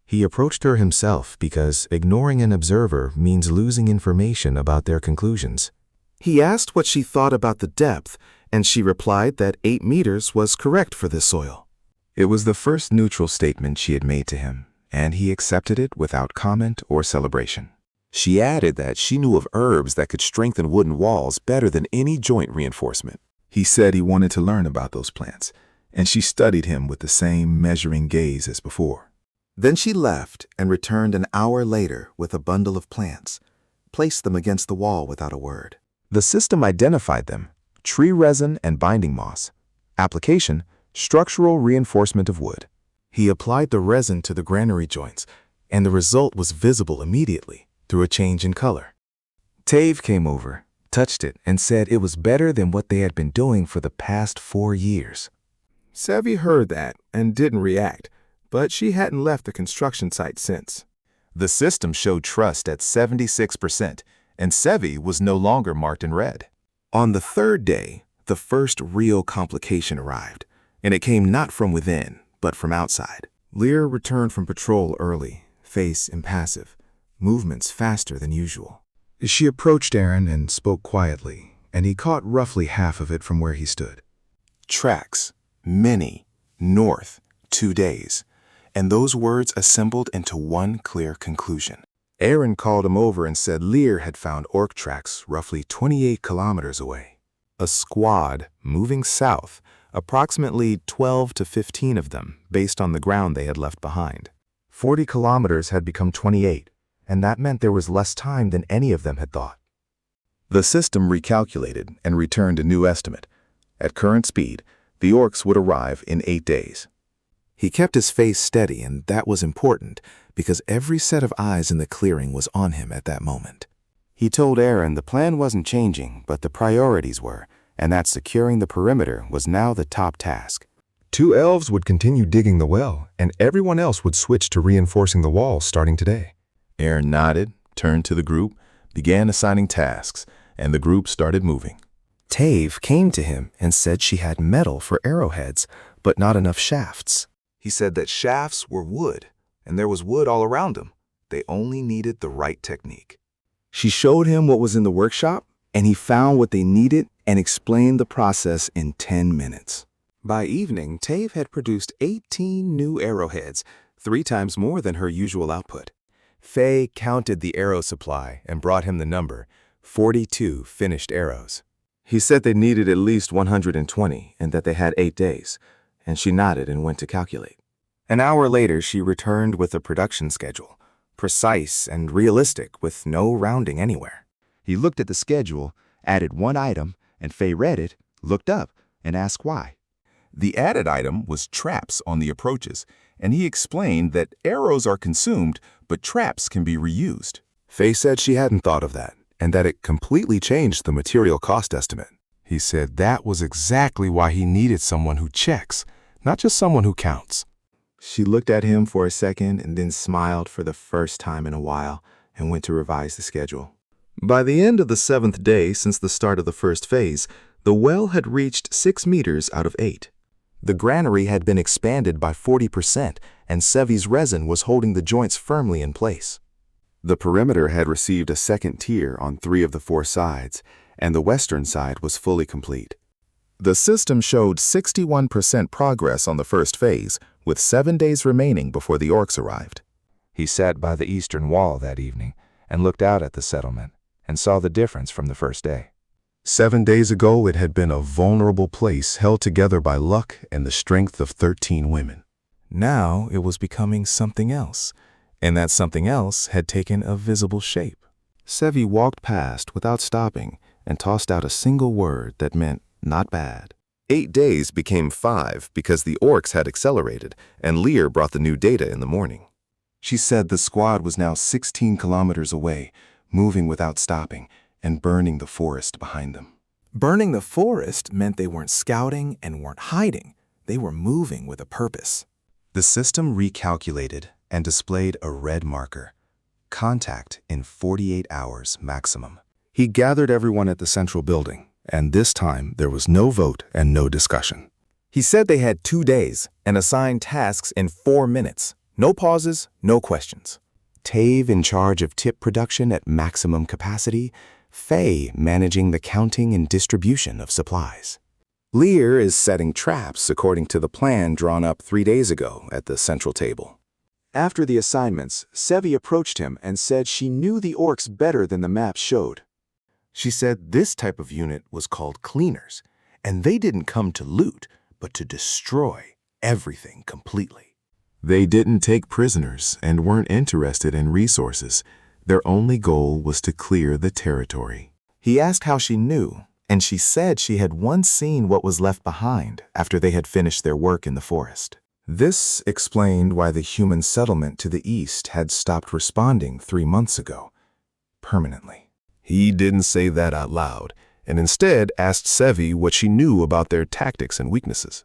He approached her himself because ignoring an observer means losing information about their conclusions. He asked what she thought about the depth, and she replied that 8 meters was correct for this soil. It was the first neutral statement she had made to him, and he accepted it without comment or celebration. She added that she knew of herbs that could strengthen wooden walls better than any joint reinforcement. He said he wanted to learn about those plants, and she studied him with the same measuring gaze as before. Then she left and returned an hour later with a bundle of plants, placed them against the wall without a word. The system identified them: tree resin and binding moss. Application: structural reinforcement of wood. He applied the resin to the granary joints, and the result was visible immediately through a change in color. Tave came over, touched it, and said it was better than what they had been doing for the past 4 years. Sevi heard that and didn't react, but she hadn't left the construction site since. The system showed trust at 76%, and Sevi was no longer marked in red. On the third day, the first real complication arrived, and it came not from within, but from outside. Lear returned from patrol early, face impassive, movements faster than usual. She approached Aaron and spoke quietly, and he caught roughly half of it from where he stood. Tracks, many, north, 2 days, and those words assembled into one clear conclusion. Aaron called him over and said Lear had found orc tracks roughly 28 kilometers away. A squad moving south, approximately 12 to 15 of them, based on the ground they had left behind. 40 kilometers had become 28, and that meant there was less time than any of them had thought. The system recalculated and returned a new estimate. At current speed, the orcs would arrive in 8 days. He kept his face steady, and that was important because every set of eyes in the clearing was on him at that moment. He told Aaron the plan wasn't changing, but the priorities were, and that securing the perimeter was now the top task. 2 elves would continue digging the well, and everyone else would switch to reinforcing the walls starting today. Aaron nodded, turned to the group, began assigning tasks, and the group started moving. Tave came to him and said she had metal for arrowheads, but not enough shafts. He said that shafts were wood, and there was wood all around them. They only needed the right technique. She showed him what was in the workshop, and he found what they needed and explained the process in 10 minutes. By evening, Tave had produced 18 new arrowheads, 3 times more than her usual output. Faye counted the arrow supply and brought him the number: 42 finished arrows. He said they needed at least 120 and that they had 8 days, and she nodded and went to calculate. An hour later, she returned with a production schedule, precise and realistic with no rounding anywhere. He looked at the schedule, added 1 item, and Faye read it, looked up, and asked why. The added item was traps on the approaches, and he explained that arrows are consumed, but traps can be reused. Faye said she hadn't thought of that, and that it completely changed the material cost estimate. He said that was exactly why he needed someone who checks, not just someone who counts. She looked at him for a second and then smiled for the first time in a while and went to revise the schedule. By the end of the 7th day since the start of the first phase, the well had reached 6 meters out of 8. The granary had been expanded by 40%, and Sevi's resin was holding the joints firmly in place. The perimeter had received a second tier on 3 of the 4 sides, and the western side was fully complete. The system showed 61% progress on the first phase, with 7 days remaining before the orcs arrived. He sat by the eastern wall that evening and looked out at the settlement and saw the difference from the first day. 7 days ago, it had been a vulnerable place held together by luck and the strength of 13 women. Now it was becoming something else, and that something else had taken a visible shape. Sevi walked past without stopping and tossed out a single word that meant not bad. 8 days became 5 because the orcs had accelerated, and Lear brought the new data in the morning. She said the squad was now 16 kilometers away, moving without stopping, and burning the forest behind them. Burning the forest meant they weren't scouting and weren't hiding. They were moving with a purpose. The system recalculated and displayed a red marker. Contact in 48 hours maximum. He gathered everyone at the central building, and this time there was no vote and no discussion. He said they had 2 days and assigned tasks in 4 minutes. No pauses, no questions. Tave in charge of tip production at maximum capacity, Faye managing the counting and distribution of supplies. Lear is setting traps according to the plan drawn up 3 days ago at the central table. After the assignments, Sevi approached him and said she knew the orcs better than the map showed. She said this type of unit was called cleaners, and they didn't come to loot, but to destroy everything completely. They didn't take prisoners and weren't interested in resources. Their only goal was to clear the territory. He asked how she knew, and she said she had once seen what was left behind after they had finished their work in the forest. This explained why the human settlement to the east had stopped responding 3 months ago, permanently. He didn't say that out loud, and instead asked Sevi what she knew about their tactics and weaknesses.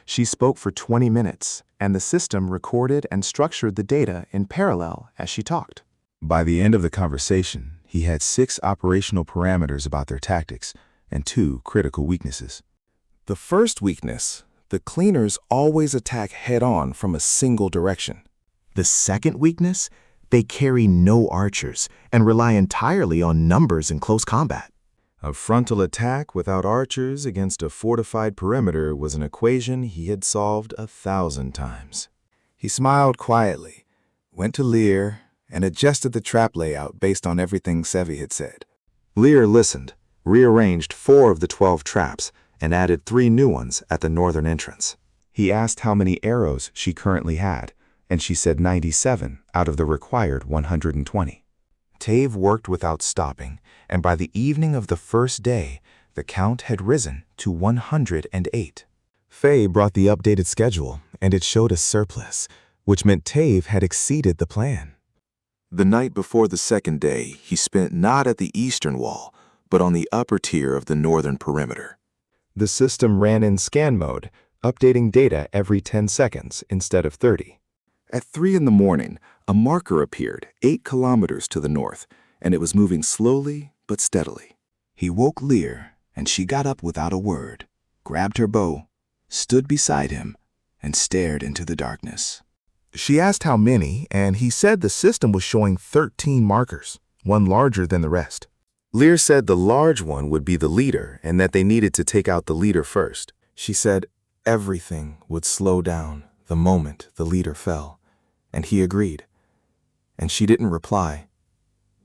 She spoke for 20 minutes, and the system recorded and structured the data in parallel as she talked. By the end of the conversation, he had 6 operational parameters about their tactics and 2 critical weaknesses. The first weakness, the cleaners always attack head-on from a single direction. The second weakness, they carry no archers and rely entirely on numbers in close combat. A frontal attack without archers against a fortified perimeter was an equation he had solved 1,000 times. He smiled quietly, went to Lear, and adjusted the trap layout based on everything Sevi had said. Lear listened, rearranged 4 of the 12 traps, and added 3 new ones at the northern entrance. He asked how many arrows she currently had, and she said 97 out of the required 120. Tave worked without stopping, and by the evening of the first day, the count had risen to 108. Faye brought the updated schedule, and it showed a surplus, which meant Tave had exceeded the plan. The night before the second day, he spent not at the eastern wall, but on the upper tier of the northern perimeter. The system ran in scan mode, updating data every 10 seconds instead of 30. At 3 in the morning, a marker appeared 8 kilometers to the north, and it was moving slowly but steadily. He woke Lear, and she got up without a word, grabbed her bow, stood beside him, and stared into the darkness. She asked how many, and he said the system was showing 13 markers, one larger than the rest. Lear said the large one would be the leader and that they needed to take out the leader first. She said everything would slow down the moment the leader fell, and he agreed. And she didn't reply,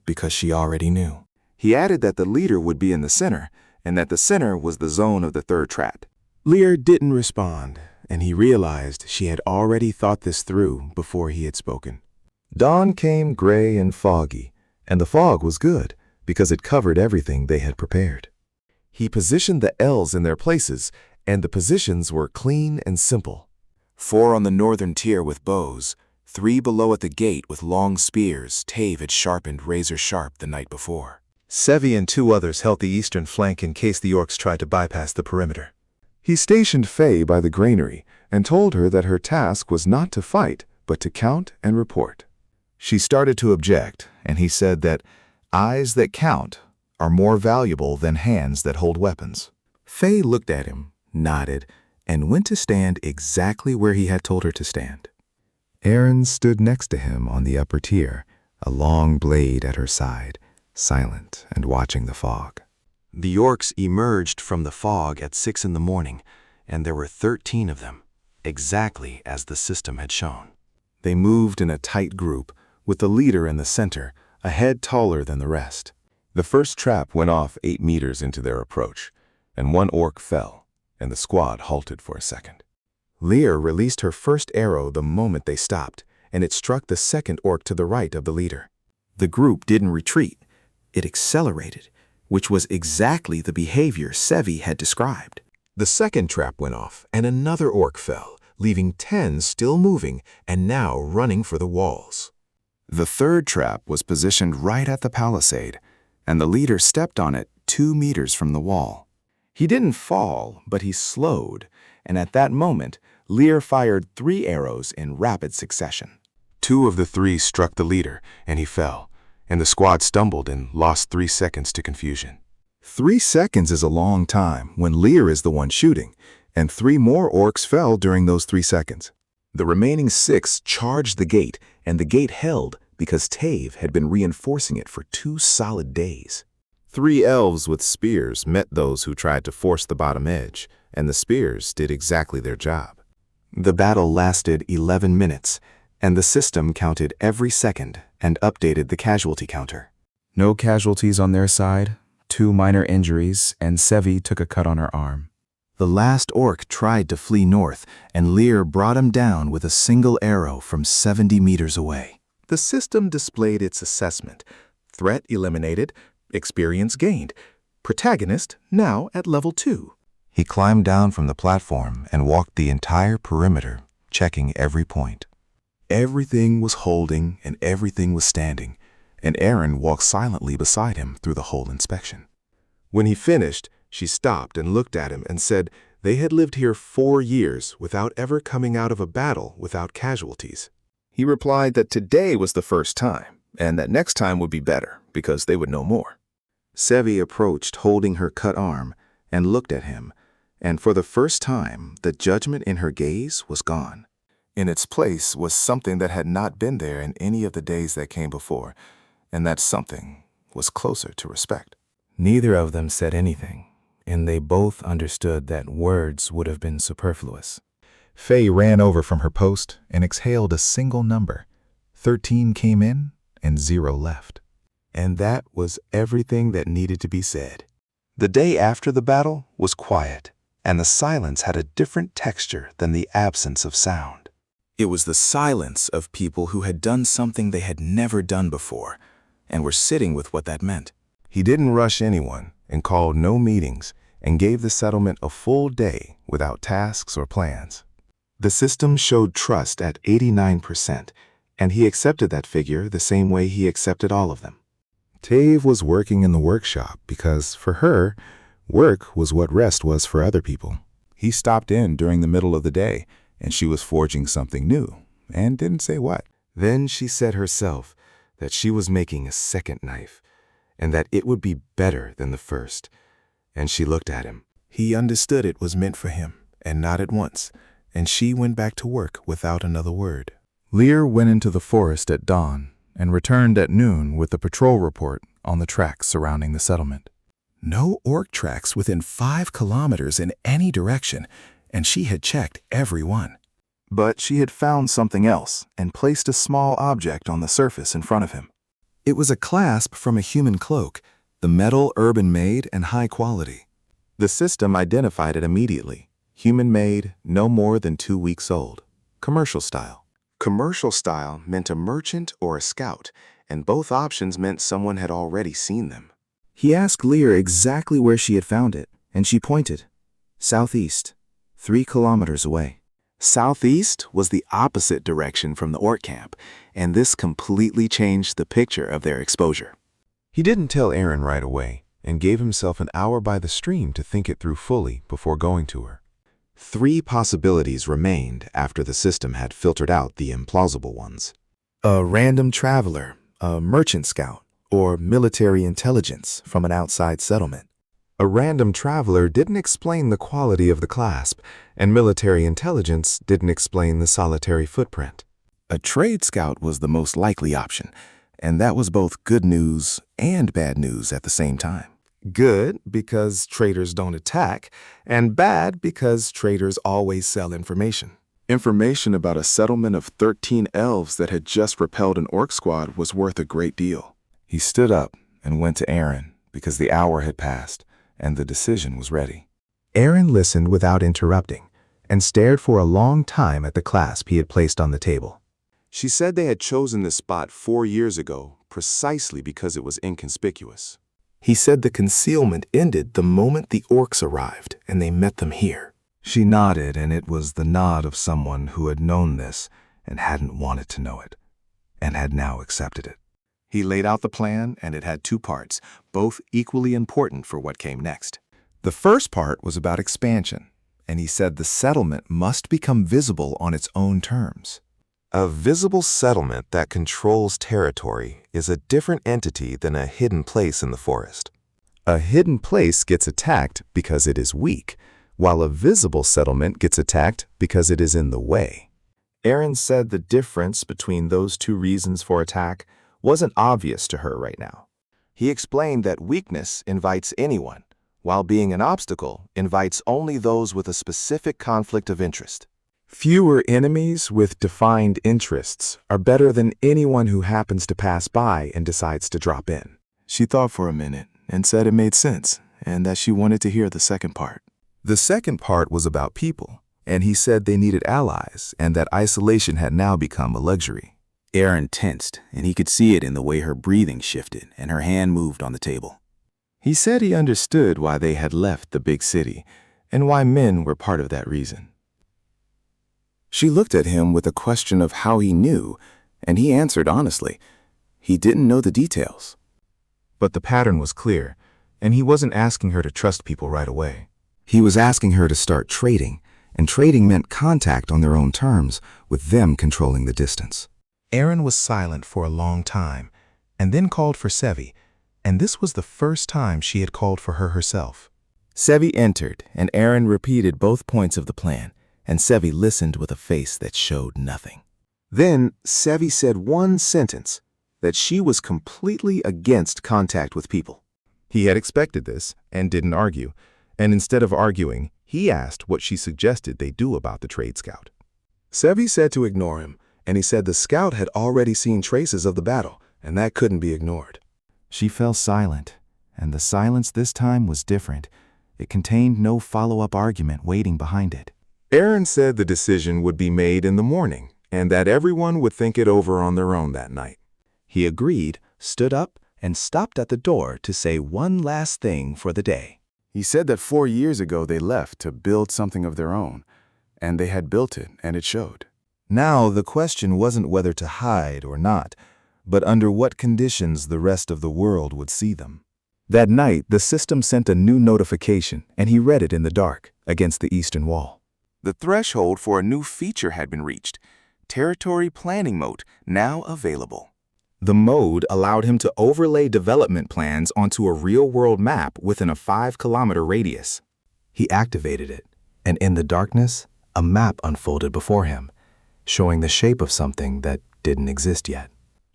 because she already knew. He added that the leader would be in the center, and that the center was the zone of the third trap. Lear didn't respond, and he realized she had already thought this through before he had spoken. Dawn came gray and foggy, and the fog was good because it covered everything they had prepared. He positioned the L's in their places, and the positions were clean and simple. 4 on the northern tier with bows, 3 below at the gate with long spears Tave had sharpened razor-sharp the night before. Sevi and 2 others held the eastern flank in case the orcs tried to bypass the perimeter. He stationed Faye by the granary and told her that her task was not to fight, but to count and report. She started to object, and he said that eyes that count are more valuable than hands that hold weapons. Faye looked at him, nodded, and went to stand exactly where he had told her to stand. Aaron stood next to him on the upper tier, a long blade at her side, silent and watching the fog. The orcs emerged from the fog at 6 in the morning, and there were 13 of them, exactly as the system had shown. They moved in a tight group, with the leader in the center, a head taller than the rest. The first trap went off 8 meters into their approach, and 1 orc fell, and the squad halted for a second. Lear released her first arrow the moment they stopped, and it struck the second orc to the right of the leader. The group didn't retreat. It accelerated, which was exactly the behavior Sevi had described. The second trap went off, and another orc fell, leaving 10 still moving and now running for the walls. The third trap was positioned right at the palisade, and the leader stepped on it 2 meters from the wall. He didn't fall, but he slowed, and at that moment, Lear fired 3 arrows in rapid succession. 2 of the 3 struck the leader, and he fell, and the squad stumbled and lost 3 seconds to confusion. 3 seconds is a long time when Lear is the one shooting, and 3 more orcs fell during those 3 seconds. The remaining 6 charged the gate, and the gate held because Tave had been reinforcing it for 2 solid days. 3 elves with spears met those who tried to force the bottom edge, and the spears did exactly their job. The battle lasted 11 minutes, and the system counted every second and updated the casualty counter. No casualties on their side, 2 minor injuries, and Sevi took a cut on her arm. The last orc tried to flee north, and Lear brought him down with a single arrow from 70 meters away. The system displayed its assessment. Threat eliminated, experience gained. Protagonist now at level 2. He climbed down from the platform and walked the entire perimeter, checking every point. Everything was holding and everything was standing, and Aaron walked silently beside him through the whole inspection. When he finished, she stopped and looked at him and said they had lived here 4 years without ever coming out of a battle without casualties. He replied that today was the first time, and that next time would be better because they would know more. Sevi approached holding her cut arm and looked at him, and for the first time, the judgment in her gaze was gone. In its place was something that had not been there in any of the days that came before, and that something was closer to respect. Neither of them said anything, and they both understood that words would have been superfluous. Faye ran over from her post and exhaled a single number. 13 came in and 0 left. And that was everything that needed to be said. The day after the battle was quiet, and the silence had a different texture than the absence of sound. It was the silence of people who had done something they had never done before, and were sitting with what that meant. He didn't rush anyone and called no meetings and gave the settlement a full day without tasks or plans. The system showed trust at 89%, and he accepted that figure the same way he accepted all of them. Tave was working in the workshop because, for her, work was what rest was for other people. He stopped in during the middle of the day, and she was forging something new, and didn't say what. Then she said herself that she was making a second knife, and that it would be better than the first. And she looked at him. He understood it was meant for him, and nodded once, and she went back to work without another word. Lear went into the forest at dawn and returned at noon with the patrol report on the tracks surrounding the settlement. No orc tracks within 5 kilometers in any direction, and she had checked every one. But she had found something else and placed a small object on the surface in front of him. It was a clasp from a human cloak, the metal urban-made and high quality. The system identified it immediately. Human-made, no more than 2 weeks old. Commercial style. Commercial style meant a merchant or a scout, and both options meant someone had already seen them. He asked Lear exactly where she had found it, and she pointed. Southeast, 3 kilometers away. Southeast was the opposite direction from the orc camp, and this completely changed the picture of their exposure. He didn't tell Aaron right away, and gave himself an hour by the stream to think it through fully before going to her. 3 possibilities remained after the system had filtered out the implausible ones. A random traveler, a merchant scout, or military intelligence from an outside settlement. A random traveler didn't explain the quality of the clasp, and military intelligence didn't explain the solitary footprint. A trade scout was the most likely option, and that was both good news and bad news at the same time. Good because traders don't attack, and bad because traders always sell information. Information about a settlement of 13 elves that had just repelled an orc squad was worth a great deal. He stood up and went to Aaron because the hour had passed and the decision was ready. Aaron listened without interrupting, and stared for a long time at the clasp he had placed on the table. She said they had chosen this spot 4 years ago precisely because it was inconspicuous. He said the concealment ended the moment the orcs arrived and they met them here. She nodded, and it was the nod of someone who had known this and hadn't wanted to know it, and had now accepted it. He laid out the plan, and it had 2 parts, both equally important for what came next. The first part was about expansion, and he said the settlement must become visible on its own terms. A visible settlement that controls territory is a different entity than a hidden place in the forest. A hidden place gets attacked because it is weak, while a visible settlement gets attacked because it is in the way. Aaron said the difference between those 2 reasons for attack wasn't obvious to her right now. He explained that weakness invites anyone, while being an obstacle invites only those with a specific conflict of interest. Fewer enemies with defined interests are better than anyone who happens to pass by and decides to drop in. She thought for a minute and said it made sense and that she wanted to hear the second part. The second part was about people, and he said they needed allies and that isolation had now become a luxury. Aaron tensed, and he could see it in the way her breathing shifted and her hand moved on the table. He said he understood why they had left the big city and why men were part of that reason. She looked at him with a question of how he knew, and he answered honestly. He didn't know the details. But the pattern was clear, and he wasn't asking her to trust people right away. He was asking her to start trading, and trading meant contact on their own terms, with them controlling the distance. Aaron was silent for a long time, and then called for Sevi, and this was the first time she had called for her herself. Sevi entered, and Aaron repeated both points of the plan, and Sevi listened with a face that showed nothing. Then Sevi said one sentence, that she was completely against contact with people. He had expected this and didn't argue, and instead of arguing, he asked what she suggested they do about the trade scout. Sevi said to ignore him, and he said the scout had already seen traces of the battle, and that couldn't be ignored. She fell silent, and the silence this time was different. It contained no follow-up argument waiting behind it. Aaron said the decision would be made in the morning, and that everyone would think it over on their own that night. He agreed, stood up, and stopped at the door to say one last thing for the day. He said that 4 years ago they left to build something of their own, and they had built it, and it showed. Now the question wasn't whether to hide or not, but under what conditions the rest of the world would see them. That night, the system sent a new notification, and he read it in the dark, against the eastern wall. The threshold for a new feature had been reached. Territory Planning Mode now available. The mode allowed him to overlay development plans onto a real-world map within a 5-kilometer radius. He activated it, and in the darkness, a map unfolded before him, showing the shape of something that didn't exist yet.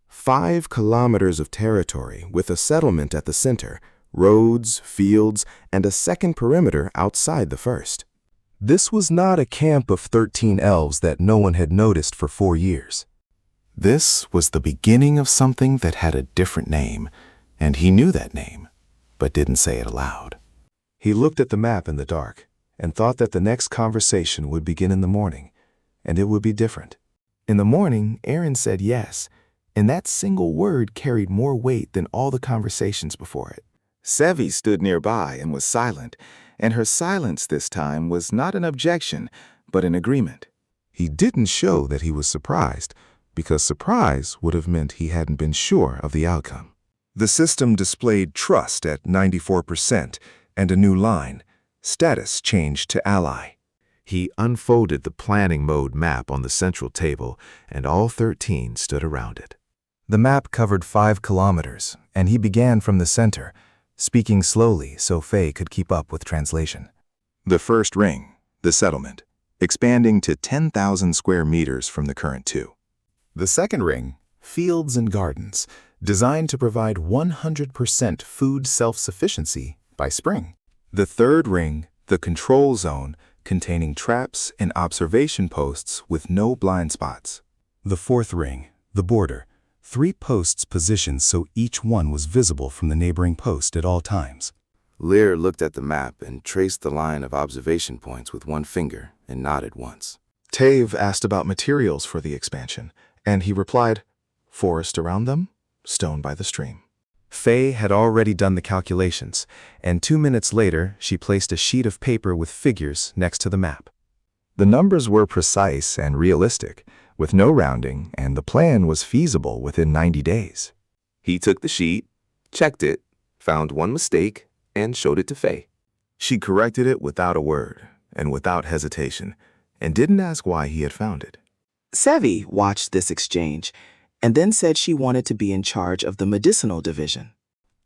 5 kilometers of territory with a settlement at the center, roads, fields, and a second perimeter outside the first. This was not a camp of 13 elves that no one had noticed for 4 years. This was the beginning of something that had a different name, and he knew that name, but didn't say it aloud. He looked at the map in the dark and thought that the next conversation would begin in the morning, and it would be different. In the morning, Aaron said yes, and that single word carried more weight than all the conversations before it. Sevi stood nearby and was silent, and her silence this time was not an objection, but an agreement. He didn't show that he was surprised, because surprise would have meant he hadn't been sure of the outcome. The system displayed trust at 94% and a new line, status changed to ally. He unfolded the planning mode map on the central table, and all 13 stood around it. The map covered 5 kilometers, and he began from the center, speaking slowly so Faye could keep up with translation. The first ring, the settlement, expanding to 10,000 square meters from the current 2. The second ring, fields and gardens, designed to provide 100% food self-sufficiency by spring. The third ring, the control zone, containing traps and observation posts with no blind spots. The fourth ring, the border, 3 posts positioned so each one was visible from the neighboring post at all times. Lear looked at the map and traced the line of observation points with one finger and nodded once. Tave asked about materials for the expansion, and he replied, forest around them, stone by the stream. Faye had already done the calculations, and 2 minutes later she placed a sheet of paper with figures next to the map. The numbers were precise and realistic, with no rounding, and the plan was feasible within 90 days. He took the sheet, checked it, found one mistake, and showed it to Faye. She corrected it without a word and without hesitation, and didn't ask why he had found it. Sevi watched this exchange and then said she wanted to be in charge of the medicinal division.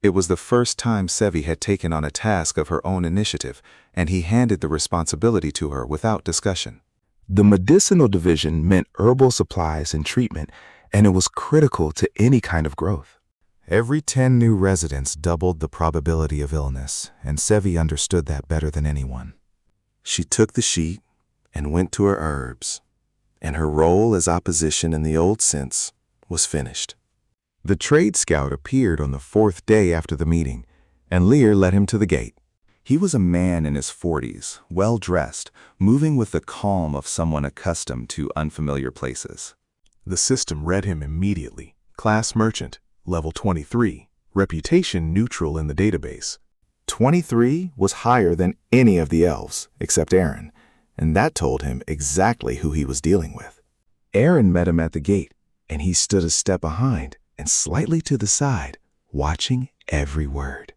It was the first time Sevi had taken on a task of her own initiative, and he handed the responsibility to her without discussion. The medicinal division meant herbal supplies and treatment, and it was critical to any kind of growth. Every 10 new residents doubled the probability of illness, and Sevi understood that better than anyone. She took the sheet and went to her herbs, and her role as opposition in the old sense was finished. The trade scout appeared on the 4th day after the meeting, and Lear led him to the gate. He was a man in his 40s, well-dressed, moving with the calm of someone accustomed to unfamiliar places. The system read him immediately. Class Merchant, level 23, reputation neutral in the database. 23 was higher than any of the elves, except Aaron, and that told him exactly who he was dealing with. Aaron met him at the gate, and he stood a step behind and slightly to the side, watching every word.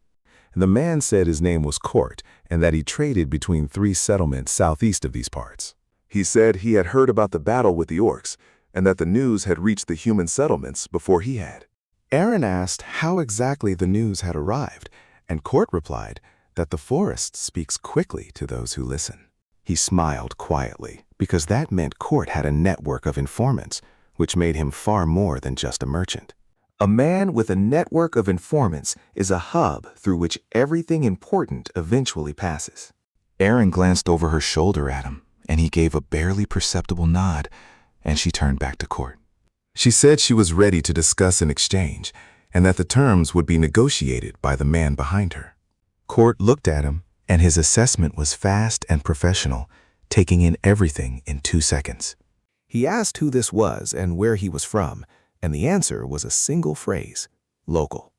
The man said his name was Court and that he traded between 3 settlements southeast of these parts. He said he had heard about the battle with the orcs and that the news had reached the human settlements before he had. Aaron asked how exactly the news had arrived, and Court replied that the forest speaks quickly to those who listen. He smiled quietly because that meant Court had a network of informants, which made him far more than just a merchant. A man with a network of informants is a hub through which everything important eventually passes. Aaron glanced over her shoulder at him, and he gave a barely perceptible nod, and she turned back to Court. She said she was ready to discuss an exchange, and that the terms would be negotiated by the man behind her. Court looked at him, and his assessment was fast and professional, taking in everything in 2 seconds. He asked who this was and where he was from, and the answer was a single phrase, local.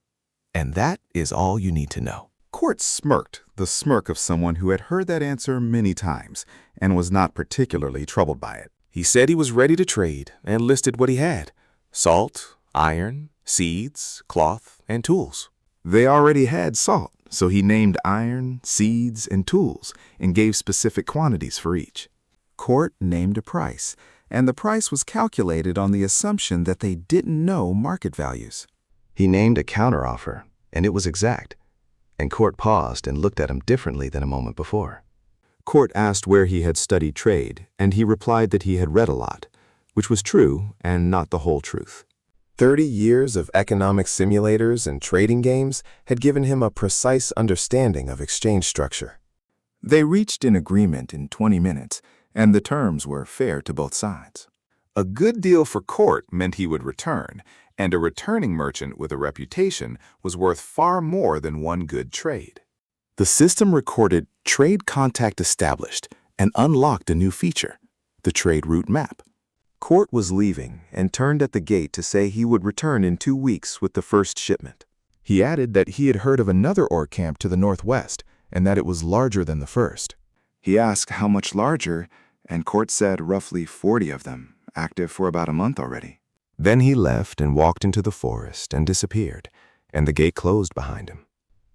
And that is all you need to know. Court smirked, the smirk of someone who had heard that answer many times and was not particularly troubled by it. He said he was ready to trade and listed what he had: salt, iron, seeds, cloth, and tools. They already had salt, so he named iron, seeds, and tools and gave specific quantities for each. Court named a price, and the price was calculated on the assumption that they didn't know market values. He named a counteroffer, and it was exact, and Court paused and looked at him differently than a moment before. Court asked where he had studied trade, and he replied that he had read a lot, which was true and not the whole truth. 30 years of economic simulators and trading games had given him a precise understanding of exchange structure. They reached an agreement in 20 minutes, and the terms were fair to both sides. A good deal for Court meant he would return, and a returning merchant with a reputation was worth far more than one good trade. The system recorded trade contact established and unlocked a new feature, the trade route map. Court was leaving and turned at the gate to say he would return in 2 weeks with the first shipment. He added that he had heard of another orc camp to the northwest and that it was larger than the first. He asked how much larger, and Court said roughly 40 of them, active for about a month already. Then he left and walked into the forest and disappeared, and the gate closed behind him.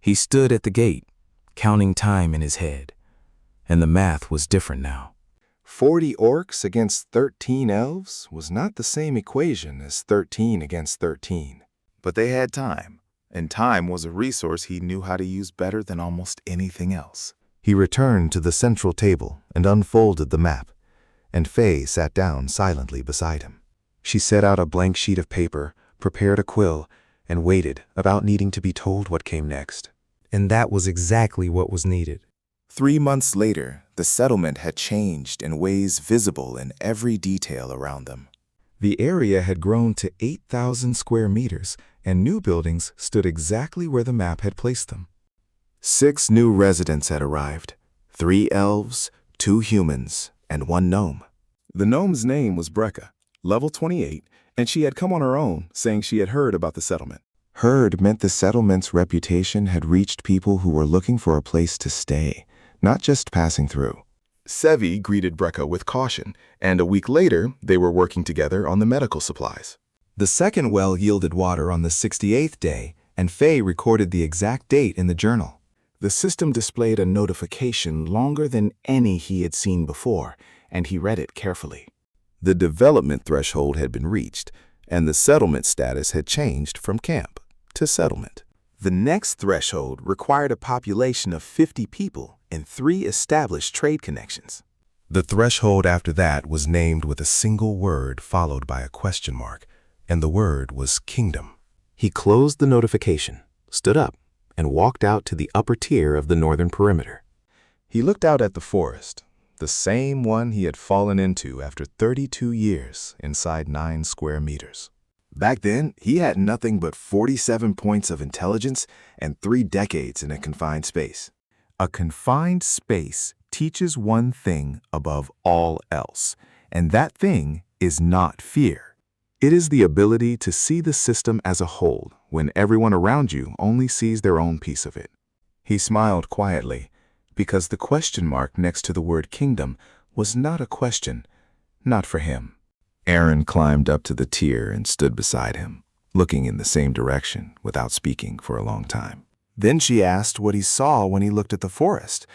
He stood at the gate, counting time in his head, and the math was different now. 40 orcs against 13 elves was not the same equation as 13 against 13. But they had time, and time was a resource he knew how to use better than almost anything else. He returned to the central table and unfolded the map, and Faye sat down silently beside him. She set out a blank sheet of paper, prepared a quill, and waited, about needing to be told what came next. And that was exactly what was needed. 3 months later, the settlement had changed in ways visible in every detail around them. The area had grown to 8,000 square meters, and new buildings stood exactly where the map had placed them. 6 new residents had arrived, 3 elves, 2 humans, and 1 gnome. The gnome's name was Brecca, level 28, and she had come on her own, saying she had heard about the settlement. Heard meant the settlement's reputation had reached people who were looking for a place to stay, not just passing through. Sevi greeted Brecca with caution, and a week later, they were working together on the medical supplies. The second well yielded water on the 68th day, and Faye recorded the exact date in the journal. The system displayed a notification longer than any he had seen before, and he read it carefully. The development threshold had been reached, and the settlement status had changed from camp to settlement. The next threshold required a population of 50 people and 3 established trade connections. The threshold after that was named with a single word followed by a question mark, and the word was kingdom. He closed the notification, stood up, and walked out to the upper tier of the northern perimeter. He looked out at the forest, the same one he had fallen into after 32 years inside 9 square meters. Back then, he had nothing but 47 points of intelligence and 3 decades in a confined space. A confined space teaches one thing above all else, and that thing is not fear. It is the ability to see the system as a whole when everyone around you only sees their own piece of it. He smiled quietly, because the question mark next to the word kingdom was not a question, not for him. Aaron climbed up to the tier and stood beside him, looking in the same direction without speaking for a long time. Then she asked what he saw when he looked at the forest,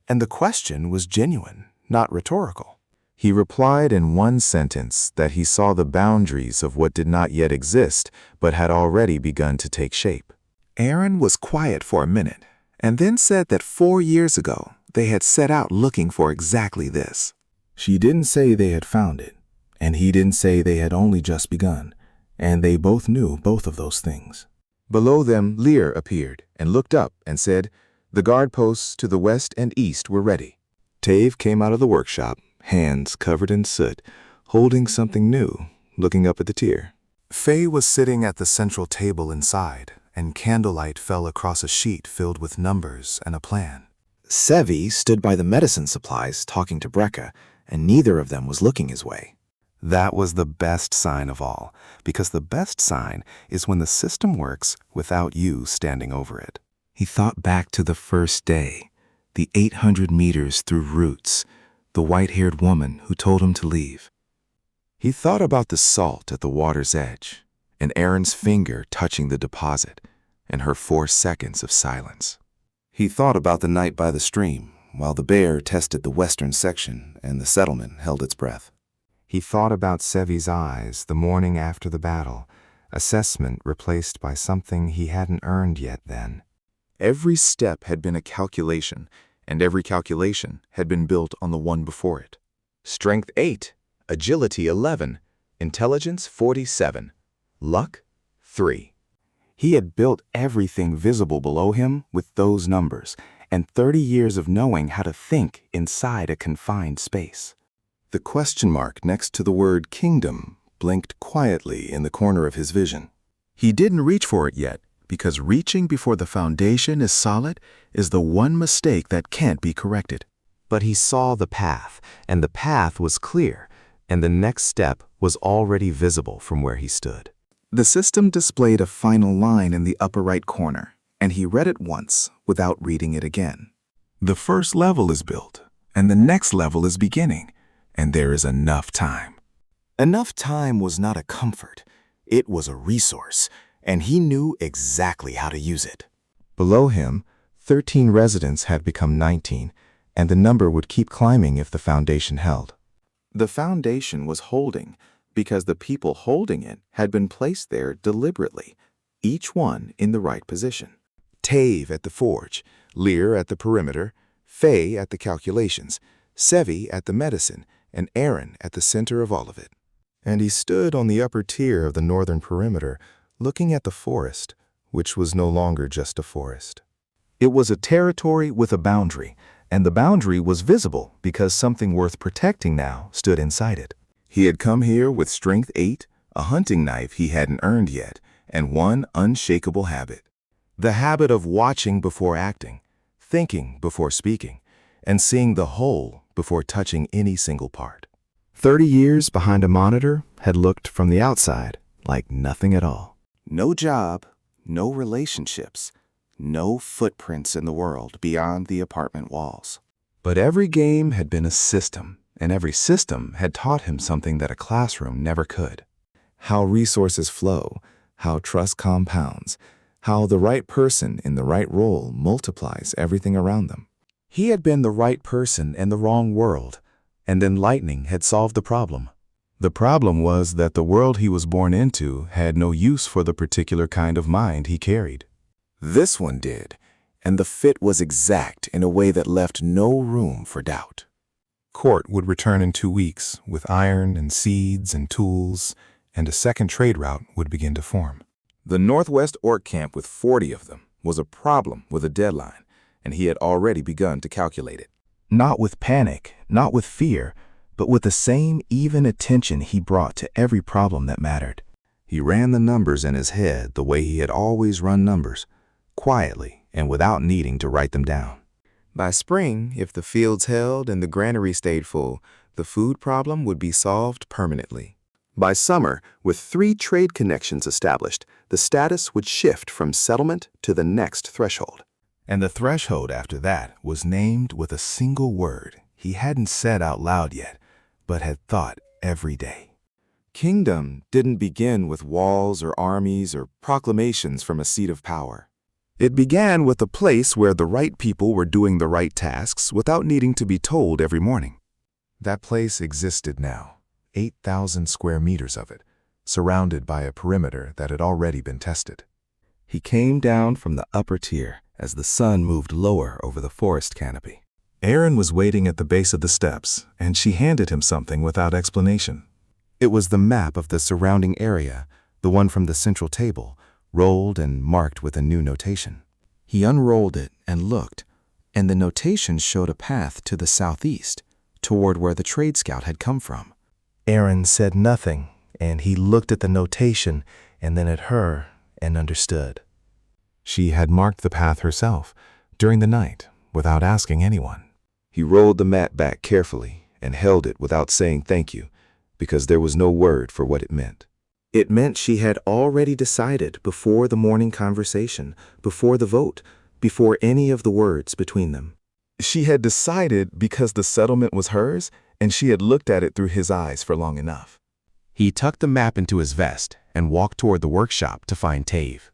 and the question was genuine, not rhetorical. He replied in one sentence that he saw the boundaries of what did not yet exist but had already begun to take shape. Aaron was quiet for a minute, and then said that 4 years ago they had set out looking for exactly this. She didn't say they had found it, and he didn't say they had only just begun, and they both knew both of those things. Below them, Lear appeared and looked up and said, "The guard posts to the west and east were ready." Tave came out of the workshop, hands covered in soot, holding something new, looking up at the tier. Faye was sitting at the central table inside, and candlelight fell across a sheet filled with numbers and a plan. Sevi stood by the medicine supplies talking to Brecca, and neither of them was looking his way. That was the best sign of all, because the best sign is when the system works without you standing over it. He thought back to the first day, the 800 meters through roots, the white-haired woman who told him to leave. He thought about the salt at the water's edge, and Aaron's finger touching the deposit, and her 4 seconds of silence. He thought about the night by the stream, while the bear tested the western section and the settlement held its breath. He thought about Sevi's eyes the morning after the battle, assessment replaced by something he hadn't earned yet then. Every step had been a calculation, and every calculation had been built on the one before it. Strength 8, Agility 11, Intelligence 47, Luck 3. He had built everything visible below him with those numbers, and 30 years of knowing how to think inside a confined space. The question mark next to the word kingdom blinked quietly in the corner of his vision. He didn't reach for it yet, because reaching before the foundation is solid is the one mistake that can't be corrected. But he saw the path, and the path was clear, and the next step was already visible from where he stood. The system displayed a final line in the upper right corner, and he read it once without reading it again. The first level is built, and the next level is beginning, and there is enough time. Enough time was not a comfort. It was a resource, and he knew exactly how to use it. Below him, 13 residents had become 19, and the number would keep climbing if the foundation held. The foundation was holding because the people holding it had been placed there deliberately, each one in the right position. Tave at the forge, Lear at the perimeter, Faye at the calculations, Sevi at the medicine, and Aaron at the center of all of it. And he stood on the upper tier of the northern perimeter, looking at the forest, which was no longer just a forest. It was a territory with a boundary, and the boundary was visible because something worth protecting now stood inside it. He had come here with strength 8, a hunting knife he hadn't earned yet, and one unshakable habit. The habit of watching before acting, thinking before speaking, and seeing the whole before touching any single part. 30 years behind a monitor had looked from the outside like nothing at all. No job, no relationships, no footprints in the world beyond the apartment walls. But every game had been a system, and every system had taught him something that a classroom never could. How resources flow, how trust compounds, how the right person in the right role multiplies everything around them. He had been the right person in the wrong world, and enlightening had solved the problem. The problem was that the world he was born into had no use for the particular kind of mind he carried. This one did, and the fit was exact in a way that left no room for doubt. Court would return in 2 weeks with iron and seeds and tools, and a second trade route would begin to form. The Northwest Orc camp with 40 of them was a problem with a deadline, and he had already begun to calculate it. Not with panic, not with fear, but with the same even attention he brought to every problem that mattered. He ran the numbers in his head the way he had always run numbers, quietly and without needing to write them down. By spring, if the fields held and the granary stayed full, the food problem would be solved permanently. By summer, with 3 trade connections established, the status would shift from settlement to the next threshold. And the threshold after that was named with a single word he hadn't said out loud yet, but had thought every day. Kingdom didn't begin with walls or armies or proclamations from a seat of power. It began with a place where the right people were doing the right tasks without needing to be told every morning. That place existed now, 8,000 square meters of it, surrounded by a perimeter that had already been tested. He came down from the upper tier as the sun moved lower over the forest canopy. Erin was waiting at the base of the steps, and she handed him something without explanation. It was the map of the surrounding area, the one from the central table, rolled and marked with a new notation. He unrolled it and looked, and the notation showed a path to the southeast, toward where the trade scout had come from. Erin said nothing, and he looked at the notation and then at her and understood. She had marked the path herself, during the night, without asking anyone. He rolled the map back carefully and held it without saying thank you, because there was no word for what it meant. It meant she had already decided before the morning conversation, before the vote, before any of the words between them. She had decided because the settlement was hers, and she had looked at it through his eyes for long enough. He tucked the map into his vest and walked toward the workshop to find Tave.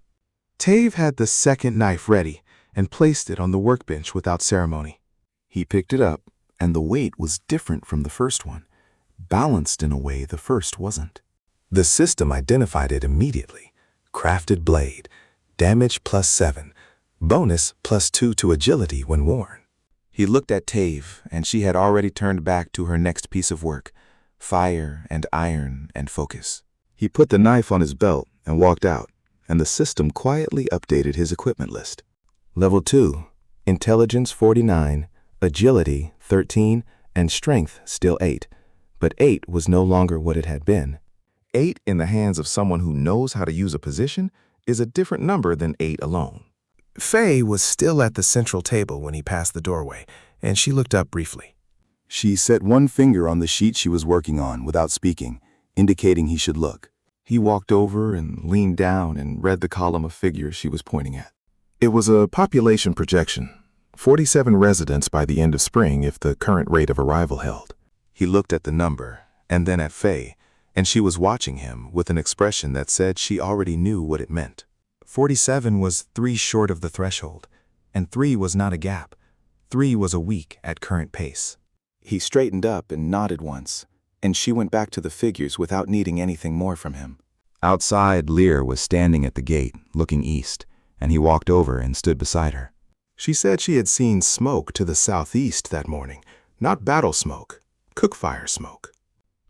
Tave had the second knife ready and placed it on the workbench without ceremony. He picked it up, and the weight was different from the first one, balanced in a way the first wasn't. The system identified it immediately. Crafted blade, damage +7, bonus +2 to agility when worn. He looked at Tave, and she had already turned back to her next piece of work, fire and iron and focus. He put the knife on his belt and walked out, and the system quietly updated his equipment list. Level 2, Intelligence 49, Agility 13, and Strength still 8, but 8 was no longer what it had been. 8 in the hands of someone who knows how to use a position is a different number than 8 alone. Faye was still at the central table when he passed the doorway, and she looked up briefly. She set one finger on the sheet she was working on without speaking, indicating he should look. He walked over and leaned down and read the column of figures she was pointing at. It was a population projection, 47 residents by the end of spring if the current rate of arrival held. He looked at the number, and then at Faye, and she was watching him with an expression that said she already knew what it meant. 47 was 3 short of the threshold, and 3 was not a gap. 3 was a week at current pace. He straightened up and nodded once, and she went back to the figures without needing anything more from him. Outside, Lear was standing at the gate, looking east, and he walked over and stood beside her. She said she had seen smoke to the southeast that morning, not battle smoke, cookfire smoke.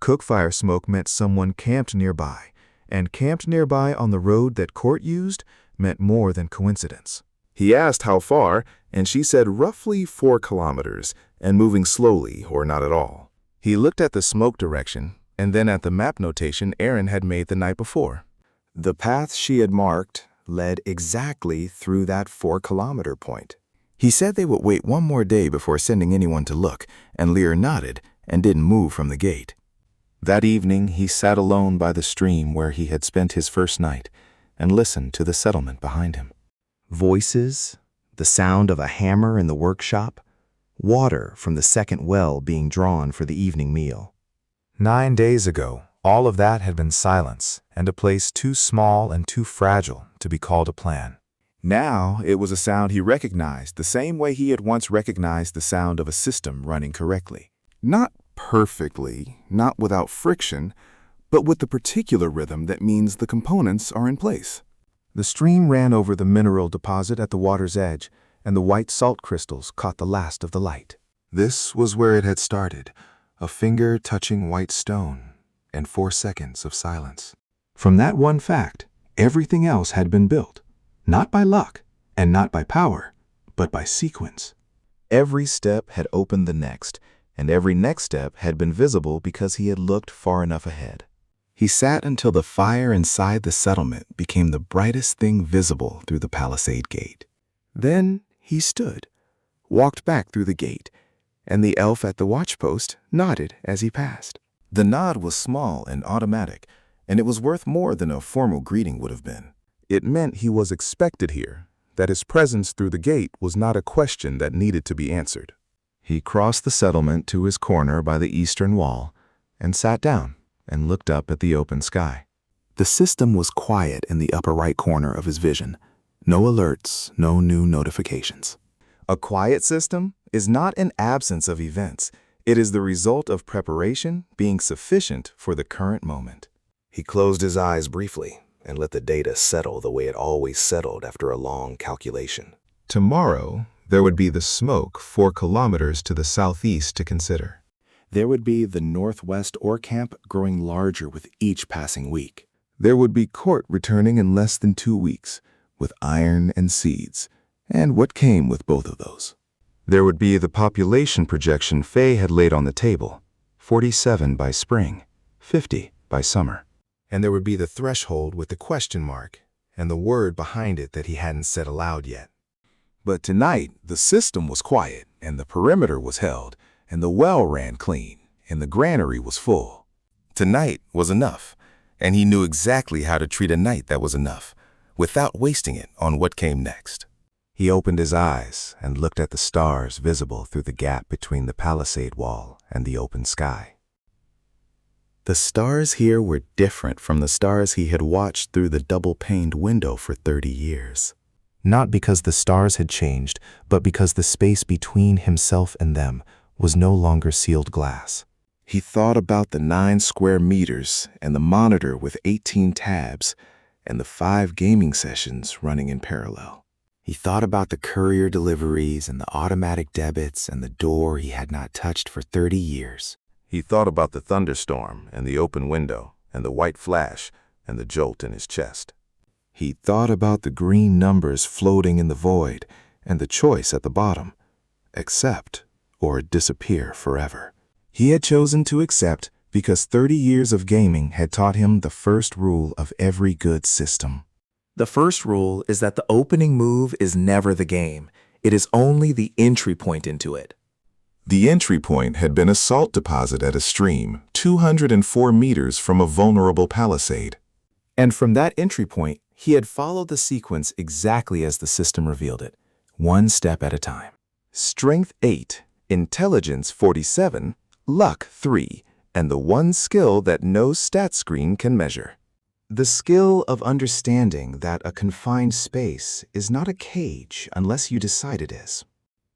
Cookfire smoke meant someone camped nearby, and camped nearby on the road that Court used meant more than coincidence. He asked how far, and she said roughly 4 kilometers, and moving slowly or not at all. He looked at the smoke direction, and then at the map notation Erin had made the night before. The path she had marked led exactly through that 4-kilometer point. He said they would wait one more day before sending anyone to look, and Lear nodded and didn't move from the gate. That evening, he sat alone by the stream where he had spent his first night and listened to the settlement behind him. Voices, the sound of a hammer in the workshop, water from the second well being drawn for the evening meal. 9 days ago, all of that had been silence and a place too small and too fragile to be called a plan. Now it was a sound he recognized the same way he had once recognized the sound of a system running correctly. Not perfectly, not without friction, but with the particular rhythm that means the components are in place. The stream ran over the mineral deposit at the water's edge, and the white salt crystals caught the last of the light. This was where it had started, a finger touching white stone, and 4 seconds of silence. From that one fact, everything else had been built, not by luck and not by power, but by sequence. Every step had opened the next, and every next step had been visible because he had looked far enough ahead. He sat until the fire inside the settlement became the brightest thing visible through the palisade gate. Then he stood, walked back through the gate, and the elf at the watchpost nodded as he passed. The nod was small and automatic, and it was worth more than a formal greeting would have been. It meant he was expected here, that his presence through the gate was not a question that needed to be answered. He crossed the settlement to his corner by the eastern wall and sat down and looked up at the open sky. The system was quiet in the upper right corner of his vision. No alerts, no new notifications. A quiet system is not an absence of events. It is the result of preparation being sufficient for the current moment. He closed his eyes briefly and let the data settle the way it always settled after a long calculation. Tomorrow, there would be the smoke 4 kilometers to the southeast to consider. There would be the northwest ore camp growing larger with each passing week. There would be court returning in less than 2 weeks, with iron and seeds, and what came with both of those. There would be the population projection Faye had laid on the table, 47 by spring, 50 by summer. And there would be the threshold with the question mark and the word behind it that he hadn't said aloud yet. But tonight, the system was quiet, and the perimeter was held, and the well ran clean, and the granary was full. Tonight was enough, and he knew exactly how to treat a night that was enough, without wasting it on what came next. He opened his eyes and looked at the stars visible through the gap between the palisade wall and the open sky. The stars here were different from the stars he had watched through the double-paned window for 30 years. Not because the stars had changed, but because the space between himself and them was no longer sealed glass. He thought about the 9 square meters and the monitor with 18 tabs and the 5 gaming sessions running in parallel. He thought about the courier deliveries and the automatic debits and the door he had not touched for 30 years. He thought about the thunderstorm and the open window and the white flash and the jolt in his chest. He thought about the green numbers floating in the void and the choice at the bottom, accept or disappear forever. He had chosen to accept because 30 years of gaming had taught him the first rule of every good system. The first rule is that the opening move is never the game. It is only the entry point into it. The entry point had been a salt deposit at a stream 204 meters from a vulnerable palisade. And from that entry point, he had followed the sequence exactly as the system revealed it, one step at a time. Strength 8, Intelligence 47, Luck 3, and the one skill that no stat screen can measure. The skill of understanding that a confined space is not a cage unless you decide it is.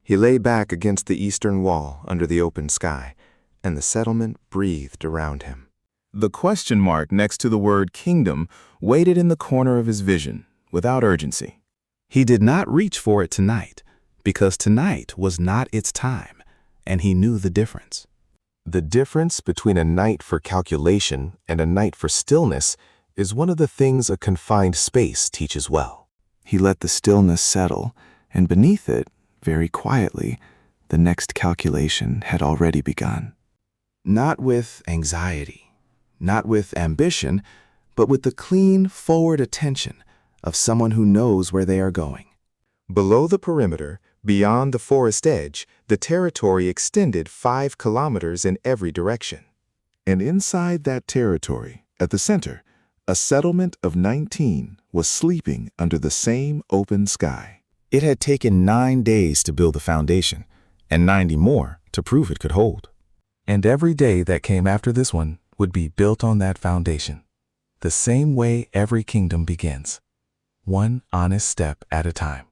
He lay back against the eastern wall under the open sky, and the settlement breathed around him. The question mark next to the word kingdom waited in the corner of his vision, without urgency. He did not reach for it tonight, because tonight was not its time, and he knew the difference. The difference between a night for calculation and a night for stillness is one of the things a confined space teaches well. He let the stillness settle, and beneath it, very quietly, the next calculation had already begun. Not with anxiety, not with ambition, but with the clean, forward attention of someone who knows where they are going. Below the perimeter, Beyond the forest edge, the territory extended 5 kilometers in every direction. And inside that territory, at the center, a settlement of 19 was sleeping under the same open sky. It had taken 9 days to build the foundation, and 90 more to prove it could hold. And every day that came after this one would be built on that foundation, the same way every kingdom begins, one honest step at a time.